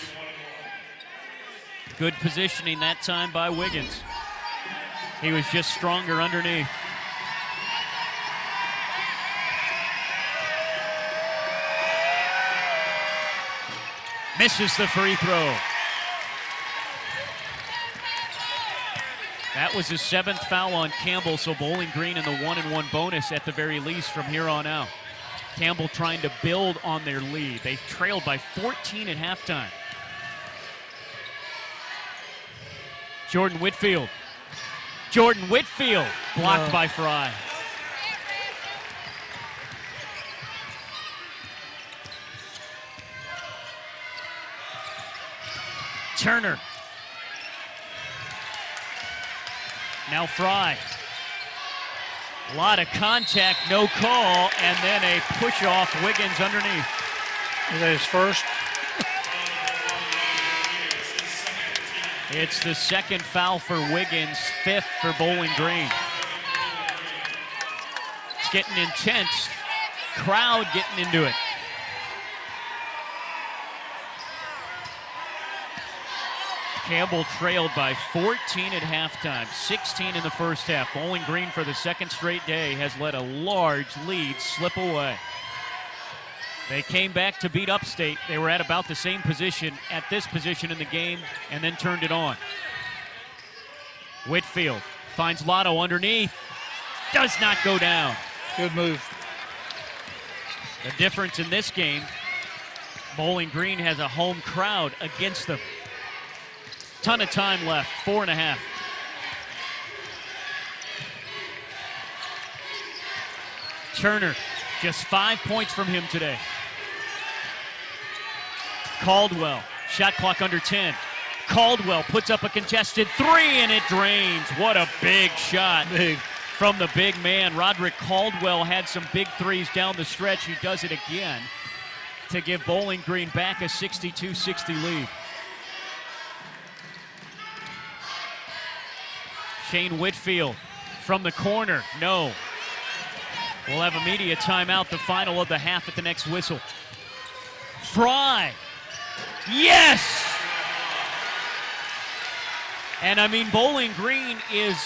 Good positioning that time by Wiggins. He was just stronger underneath. Misses the free throw. That was his 7th foul on Campbell, so Bowling Green in the 1-and-1 bonus at the very least from here on out. Campbell trying to build on their lead. They trailed by 14 at halftime. Jordan Whitfield. Blocked by Fry. Turner. Now Fry. A lot of contact, no call, and then a push off Wiggins underneath. Is that his first? It's the 2nd foul for Wiggins, 5th for Bowling Green. It's getting intense. Crowd getting into it. Campbell trailed by 14 at halftime, 16 in the first half. Bowling Green for the 2nd straight day has let a large lead slip away. They came back to beat Upstate. They were at about the same position at this position in the game and then turned it on. Whitfield finds Lotto underneath. Does not go down. Good move. The difference in this game, Bowling Green has a home crowd against them. Ton of time left, 4.5. Turner, just 5 points from him today. Caldwell, shot clock under 10. Caldwell puts up a contested 3 and it drains. What a big shot from the big man. Roderick Caldwell had some big threes down the stretch. He does it again to give Bowling Green back a 62-60 lead. Shane Whitfield from the corner, no. We'll have a media timeout, the final of the half at the next whistle. Fry, yes! And I mean, Bowling Green is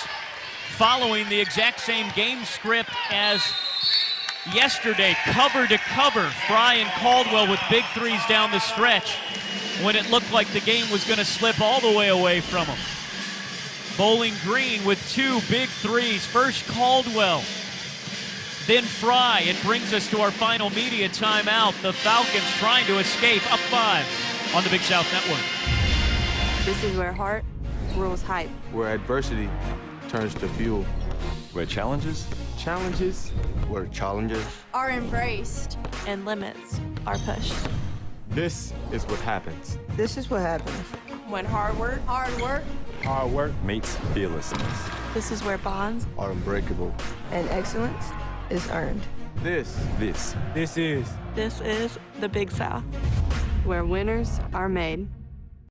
following the exact same game script as yesterday, cover to cover. Fry and Caldwell with big threes down the stretch when it looked like the game was going to slip all the way away from them. Bowling Green with 2 big threes. First Caldwell, then Fry. It brings us to our final media timeout. The Falcons trying to escape, up 5 on the Big South Network. This is where heart rules hype. Where adversity turns to fuel. Where challenges Are embraced. And limits are pushed. This is what happens. This is what happens. When hard work meets fearlessness. This is where bonds Are unbreakable. And excellence is earned. This is the Big South, where winners are made.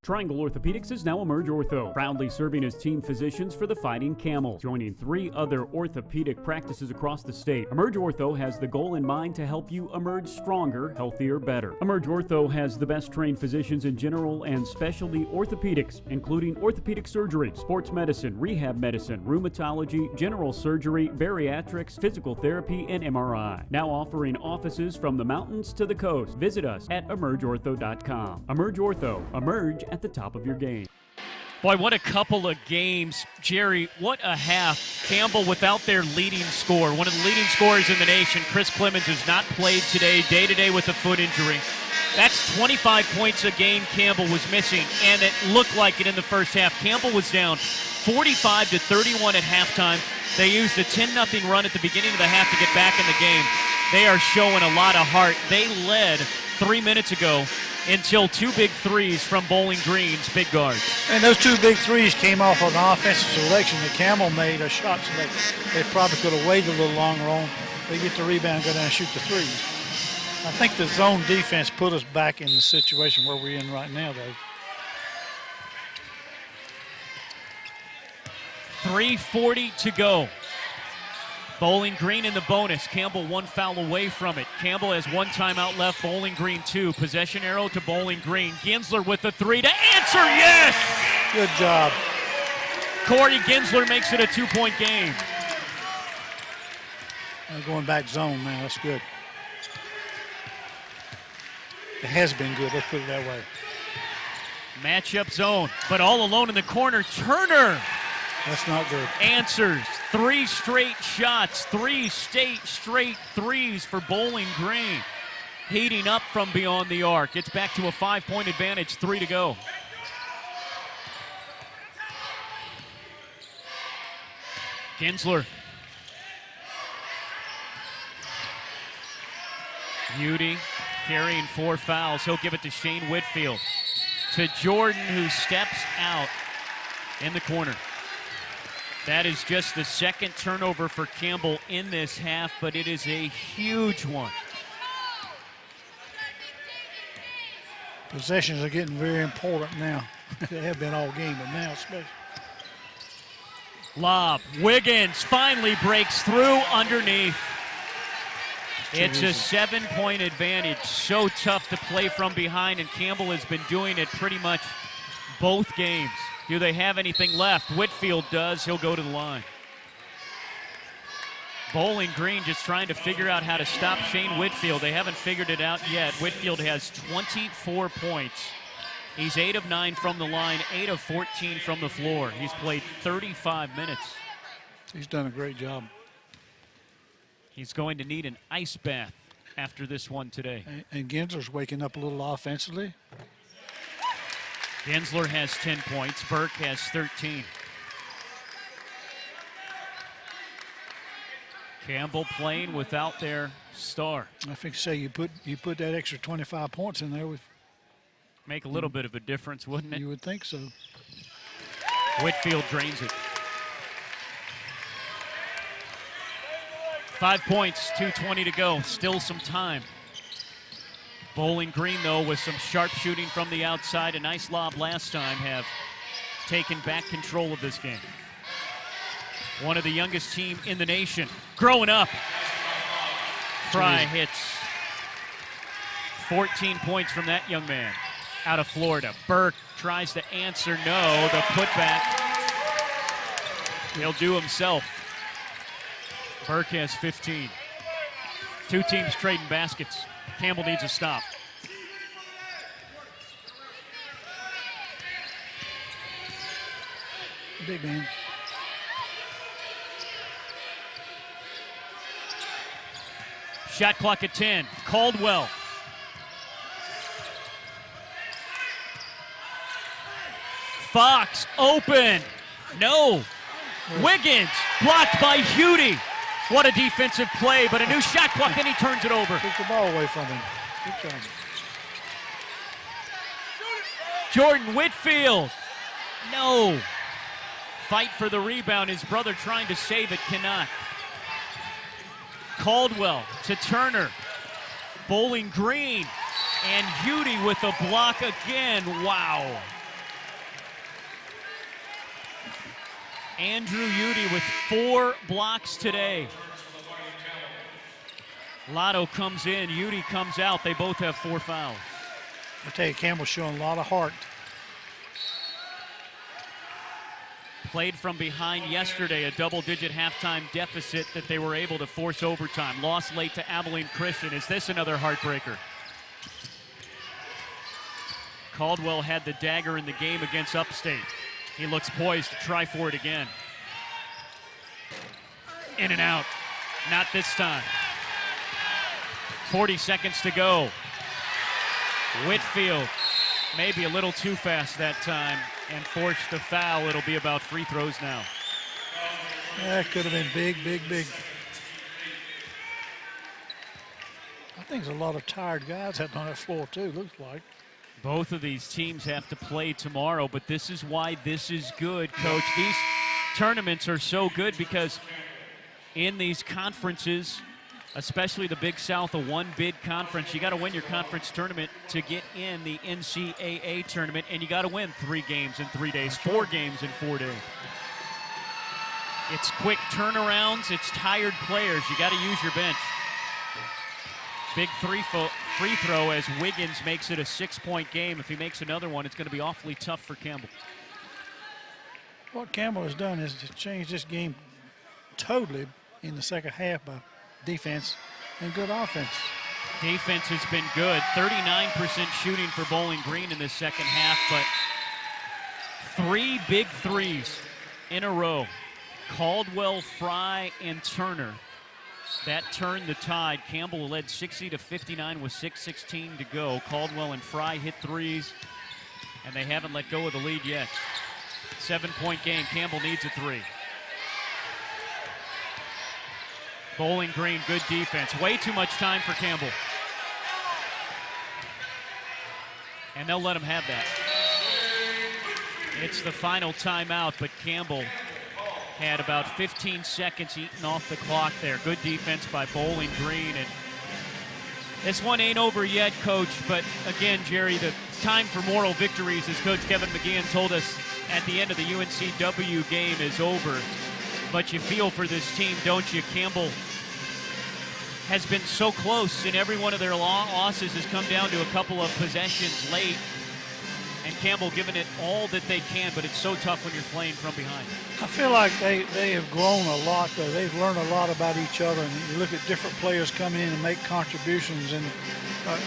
Triangle Orthopedics is now Emerge Ortho, proudly serving as team physicians for the Fighting Camels, joining 3 other orthopedic practices across the state. Emerge Ortho has the goal in mind to help you emerge stronger, healthier, better. Emerge Ortho has the best trained physicians in general and specialty orthopedics, including orthopedic surgery, sports medicine, rehab medicine, rheumatology, general surgery, bariatrics, physical therapy, and MRI. Now offering offices from the mountains to the coast. Visit us at emergeortho.com. Emerge Ortho, emerge at the top of your game. Boy, what a couple of games. Jerry, what a half. Campbell without their leading scorer. One of the leading scorers in the nation, Chris Clemens, has not played today, day-to-day with a foot injury. That's 25 points a game Campbell was missing, and it looked like it in the first half. Campbell was down 45-31 at halftime. They used a 10-0 run at the beginning of the half to get back in the game. They are showing a lot of heart. They led 3 minutes ago until two big threes from Bowling Green's big guard. And those two big threes came off of an offensive selection that Campbell made, a shot selection. They probably could have waited a little longer on. They get the rebound and go down and shoot the threes. I think the zone defense put us back in the situation where we're in right now, though. 3:40 to go. Bowling Green in the bonus. Campbell one foul away from it. Campbell has one timeout left. Bowling Green two. Possession arrow to Bowling Green. Ginsler with the three to answer. Yes! Good job. Corey Ginsler makes it a 2-point game. They're going back zone now. That's good. It has been good. Let's put it that way. Matchup zone, but all alone in the corner. Turner. That's not good. Answers. 3 straight shots. 3 straight threes for Bowling Green. Heating up from beyond the arc. It's back to a 5-point advantage. 3 to go. Ginsler. Udy carrying 4 fouls. He'll give it to Shane Whitfield. To Jordan, who steps out in the corner. That is just the second turnover for Campbell in this half, but it is a huge one. Possessions are getting very important now. They have been all game, but now especially. Lob. Wiggins finally breaks through underneath. It's a 7-point advantage. So tough to play from behind, and Campbell has been doing it pretty much both games. Do they have anything left? Whitfield does. He'll go to the line. Bowling Green just trying to figure out how to stop Shane Whitfield. They haven't figured it out yet. Whitfield has 24 points. He's 8 of 9 from the line, 8 of 14 from the floor. He's played 35 minutes. He's done a great job. He's going to need an ice bath after this one today. And Ginsler's waking up a little offensively. Ginsler has 10 points. Burke has 13. Campbell playing without their star. I think you put that extra 25 points in there with. Make a little bit of a difference, wouldn't it? You would think so. Whitfield drains it. 5 points, 2:20 to go. Still some time. Bowling Green, though, with some sharp shooting from the outside. A nice lob last time, have taken back control of this game. One of the youngest team in the nation. Growing up. Fry hits 14 points from that young man out of Florida. Burke tries to answer. No, the putback. He'll do himself. Burke has 15. Two teams trading baskets. Campbell needs a stop. Big man. Shot clock at 10. Caldwell. Fox open. No. Wiggins blocked by Udy. What a defensive play, but a new shot clock, and he turns it over. Took the ball away from him. Good job. Jordan Whitfield. No. Fight for the rebound. His brother trying to save it, cannot. Caldwell to Turner. Bowling Green. And Udy with a block again. Wow. Andrew Udy with 4 blocks today. Lotto comes in, Udy comes out. They both have 4 fouls. I tell you, Campbell's showing a lot of heart. Played from behind yesterday, a double-digit halftime deficit that they were able to force overtime. Lost late to Abilene Christian. Is this another heartbreaker? Caldwell had the dagger in the game against Upstate. He looks poised to try for it again. In and out. Not this time. 40 seconds to go. Whitfield, maybe a little too fast that time, and forced the foul. It'll be about free throws now. That could have been big, big, big. I think there's a lot of tired guys out on that floor too, looks like. Both of these teams have to play tomorrow, but this is why this is good, Coach. These tournaments are so good because in these conferences, especially the Big South, a one-bid conference, you got to win your conference tournament to get in the NCAA tournament, and you got to win 3 games in 3 days, 4 games in 4 days. It's quick turnarounds. It's tired players. You got to use your bench. Big free throw as Wiggins makes it a 6-point game. If he makes another one, it's going to be awfully tough for Campbell. What Campbell has done is to change this game totally in the second half by defense and good offense. Defense has been good. 39% shooting for Bowling Green in the second half, but 3 big threes in a row. Caldwell, Fry, and Turner. That turned the tide. Campbell led 60-59 with 6:16 to go. Caldwell and Fry hit threes, and they haven't let go of the lead yet. 7-point game. Campbell needs a 3. Bowling Green, good defense. Way too much time for Campbell. And they'll let him have that. It's the final timeout, but Campbell had about 15 seconds eaten off the clock there. Good defense by Bowling Green. And this one ain't over yet, Coach. But again, Jerry, the time for moral victories, as Coach Kevin McGeehan told us at the end of the UNCW game, is over. But you feel for this team, don't you? Campbell has been so close, and every one of their losses has come down to a couple of possessions late. And Campbell giving it all that they can, but it's so tough when you're playing from behind. I feel like they have grown a lot, though. They've learned a lot about each other, and you look at different players coming in and make contributions, and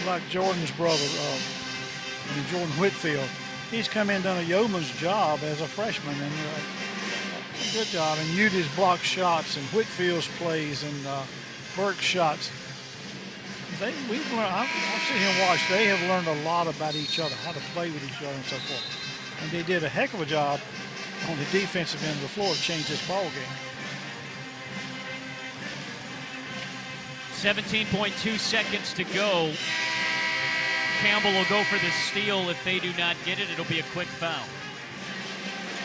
like Jordan's brother, Jordan Whitfield, he's come in and done a yeoman's job as a freshman, and good job. And Udy's block shots and Whitfield's plays and Burke's shots. We've learned, I've seen him watch. They have learned a lot about each other, how to play with each other and so forth. And they did a heck of a job on the defensive end of the floor to change this ball game. 17.2 seconds to go. Campbell will go for the steal. If they do not get it, it'll be a quick foul.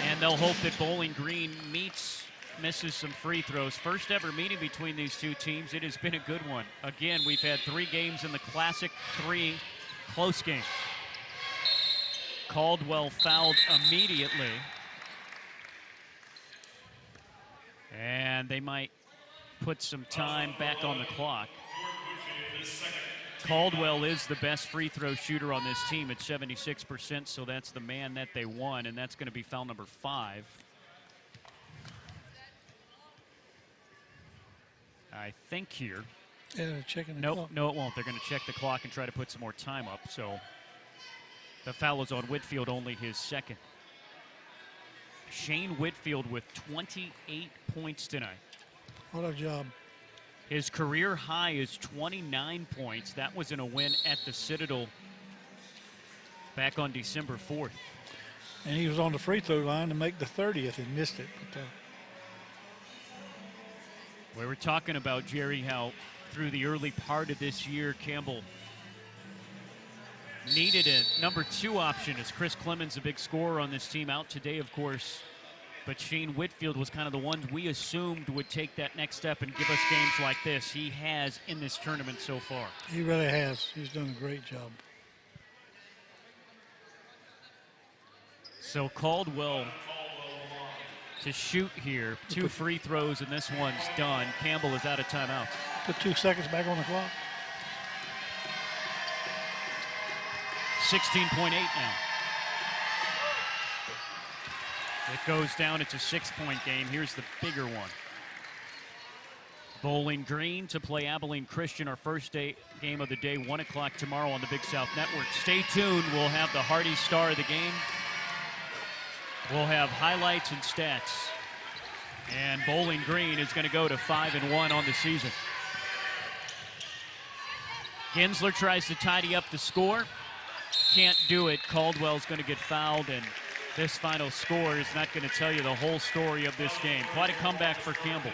And they'll hope that Bowling Green misses some free throws. First ever meeting between these two teams. It has been a good one. Again, we've had 3 games in the Classic, 3 close games. Caldwell fouled immediately. And they might put some time back on the clock. Caldwell is the best free throw shooter on this team at 76%, so that's the man that they won, and that's going to be foul number 5. I think here. Yeah, they're checking the clock. No, it won't. They're going to check the clock and try to put some more time up. So the foul is on Whitfield, only his second. Shane Whitfield with 28 points tonight. What a job. His career high is 29 points. That was in a win at the Citadel back on December 4th. And he was on the free throw line to make the 30th and missed it. But, we were talking about, Jerry, how through the early part of this year, Campbell needed a number 2 option, as Chris Clemens, a big scorer on this team, out today, of course. But Shane Whitfield was kind of the one we assumed would take that next step and give us games like this. He has in this tournament so far. He really has. He's done a great job. So Caldwell to shoot here. 2 free throws, and this one's done. Campbell is out of timeout. Put 2 seconds back on the clock. 16.8 now. It goes down. It's a 6-point game. Here's the bigger one. Bowling Green to play Abilene Christian, our first game of the day, 1 o'clock tomorrow on the Big South Network. Stay tuned. We'll have the Hardy star of the game. We'll have highlights and stats. And Bowling Green is going to go to 5-1 on the season. Ginsler tries to tidy up the score. Can't do it. Caldwell's going to get fouled, and this final score is not going to tell you the whole story of this game. Quite a comeback for Campbell.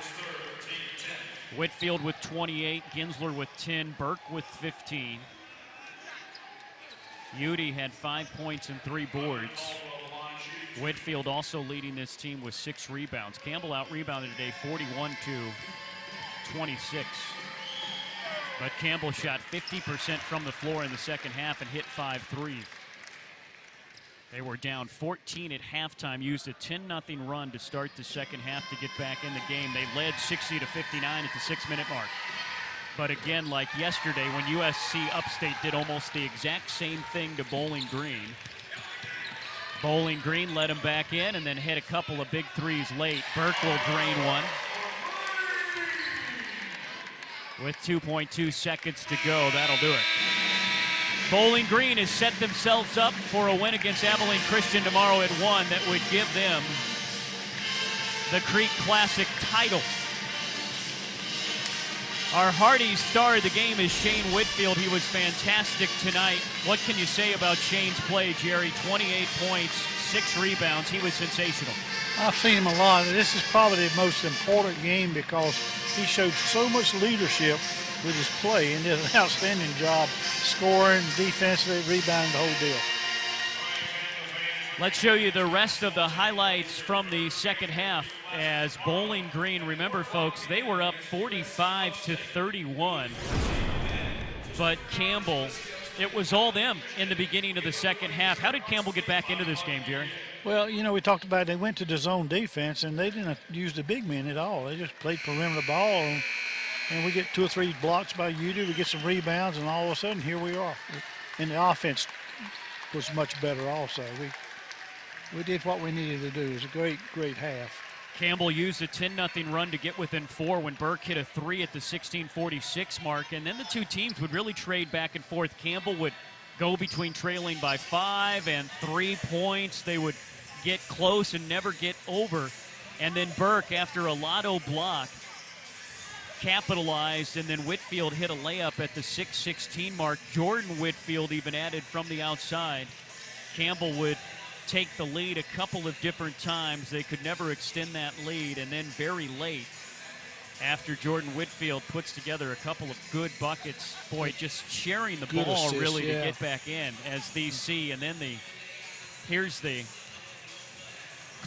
Whitfield with 28, Ginsler with 10, Burke with 15. Udy had 5 points and 3 boards. Whitfield also leading this team with 6 rebounds. Campbell out-rebounded today 41-26. But Campbell shot 50% from the floor in the second half and hit 5 threes. They were down 14 at halftime, used a 10-0 run to start the second half to get back in the game. They led 60-59 at the 6-minute mark. But again, like yesterday, when USC Upstate did almost the exact same thing to Bowling Green. Bowling Green let him back in and then hit a couple of big threes late. Burke will drain one. With 2.2 seconds to go, that'll do it. Bowling Green has set themselves up for a win against Abilene Christian tomorrow at 1 that would give them the Creek Classic title. Our Hardy star of the game is Shane Whitfield. He was fantastic tonight. What can you say about Shane's play, Jerry? 28 points, 6 rebounds. He was sensational. I've seen him a lot. This is probably the most important game because he showed so much leadership with his play and did an outstanding job scoring, defensively, rebounding, the whole deal. Let's show you the rest of the highlights from the second half as Bowling Green, remember folks, they were up 45-31. But Campbell, it was all them in the beginning of the second half. How did Campbell get back into this game, Jerry? Well, you know, we talked about they went to the zone defense and they didn't use the big men at all. They just played perimeter ball and we get 2 or 3 blocks by Udy, we get some rebounds, and all of a sudden here we are. And the offense was much better also. We did what we needed to do. It was a great, great half. Campbell used a 10-0 run to get within 4 when Burke hit a 3 at the 16:46 mark, and then the two teams would really trade back and forth. Campbell would go between trailing by 5 and 3 points. They would get close and never get over. And then Burke, after a Lotto block, capitalized, and then Whitfield hit a layup at the 6:16 mark. Jordan Whitfield even added from the outside. Campbell would take the lead a couple of different times. They could never extend that lead, and then very late, after Jordan Whitfield puts together a couple of good buckets, boy, just sharing the Good ball assist, really yeah. to get back in as these see, and then here's the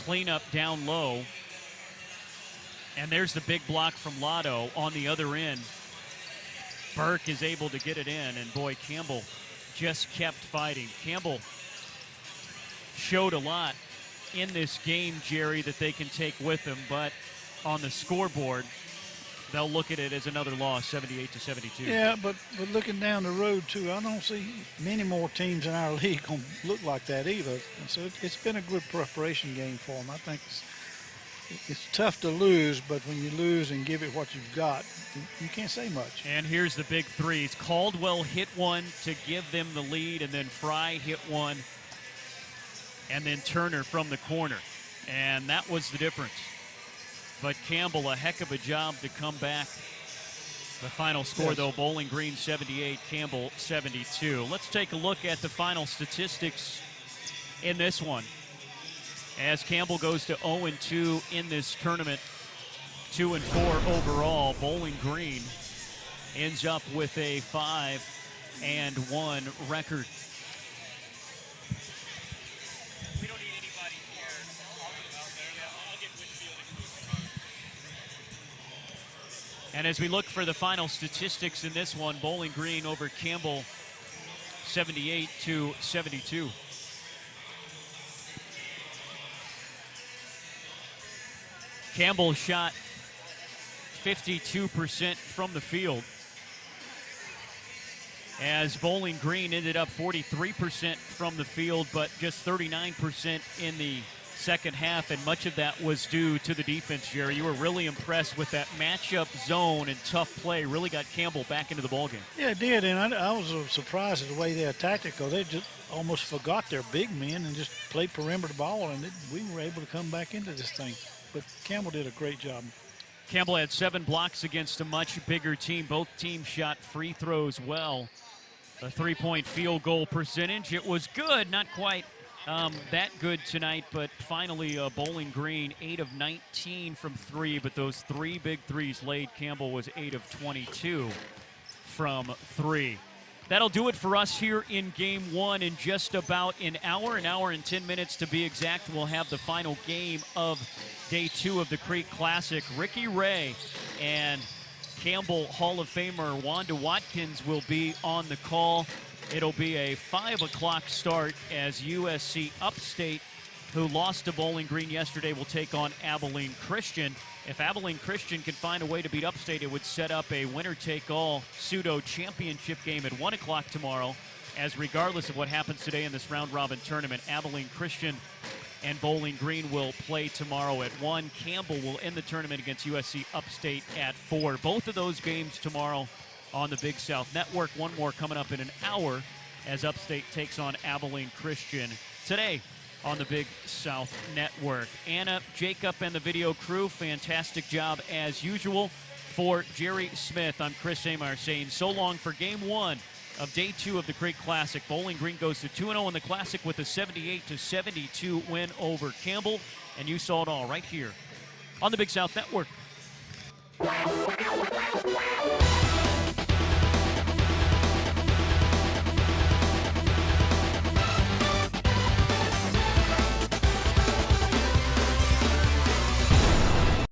cleanup down low. And there's the big block from Lotto on the other end. Burke is able to get it in, and boy, Campbell just kept fighting. Campbell showed a lot in this game, Jerry, that they can take with them, but on the scoreboard, they'll look at it as another loss, 78-72. Yeah, but looking down the road, too, I don't see many more teams in our league going to look like that either. And so it's been a good preparation game for them. I think it's tough to lose, but when you lose and give it what you've got, you can't say much. And here's the big threes. Caldwell hit one to give them the lead, and then Fry hit one, and then Turner from the corner. And that was the difference. But Campbell, a heck of a job to come back. The final score, though, Bowling Green 78, Campbell 72. Let's take a look at the final statistics in this one. As Campbell goes to 0-2 in this tournament, 2-4 overall, Bowling Green ends up with a 5-1 record. And as we look for the final statistics in this one, Bowling Green over Campbell 78-72. Campbell shot 52% from the field, as Bowling Green ended up 43% from the field, but just 39% in the second half, and much of that was due to the defense, Jerry. You were really impressed with that matchup zone and tough play. Really got Campbell back into the ballgame. Yeah, it did, and I was surprised at the way they attacked it, because they just almost forgot their big men and just played perimeter ball, and we were able to come back into this thing. But Campbell did a great job. Campbell had 7 blocks against a much bigger team. Both teams shot free throws well. A 3-point field goal percentage, it was good, not quite that good tonight, but finally Bowling Green 8 of 19 from 3, but those 3 big threes laid. Campbell was 8 of 22 from 3. That'll do it for us here in Game 1. In just about an hour and 10 minutes to be exact, we'll have the final game of Day 2 of the Creek Classic. Ricky Ray and Campbell Hall of Famer Wanda Watkins will be on the call. It'll be a 5 o'clock start as USC Upstate, who lost to Bowling Green yesterday, will take on Abilene Christian. If Abilene Christian can find a way to beat Upstate, it would set up a winner-take-all pseudo-championship game at 1 o'clock tomorrow, as regardless of what happens today in this round-robin tournament, Abilene Christian and Bowling Green will play tomorrow at 1. Campbell will end the tournament against USC Upstate at 4. Both of those games tomorrow on the Big South Network. One more coming up in an hour as Upstate takes on Abilene Christian today on the Big South Network. Anna, Jacob, and the video crew, fantastic job as usual. For Jerry Smith, I'm Chris Amar saying so long for Game 1 of Day 2 of the Creek Classic. Bowling Green goes to 2-0 in the Classic with a 78-72 win over Campbell, and you saw it all right here on the Big South Network.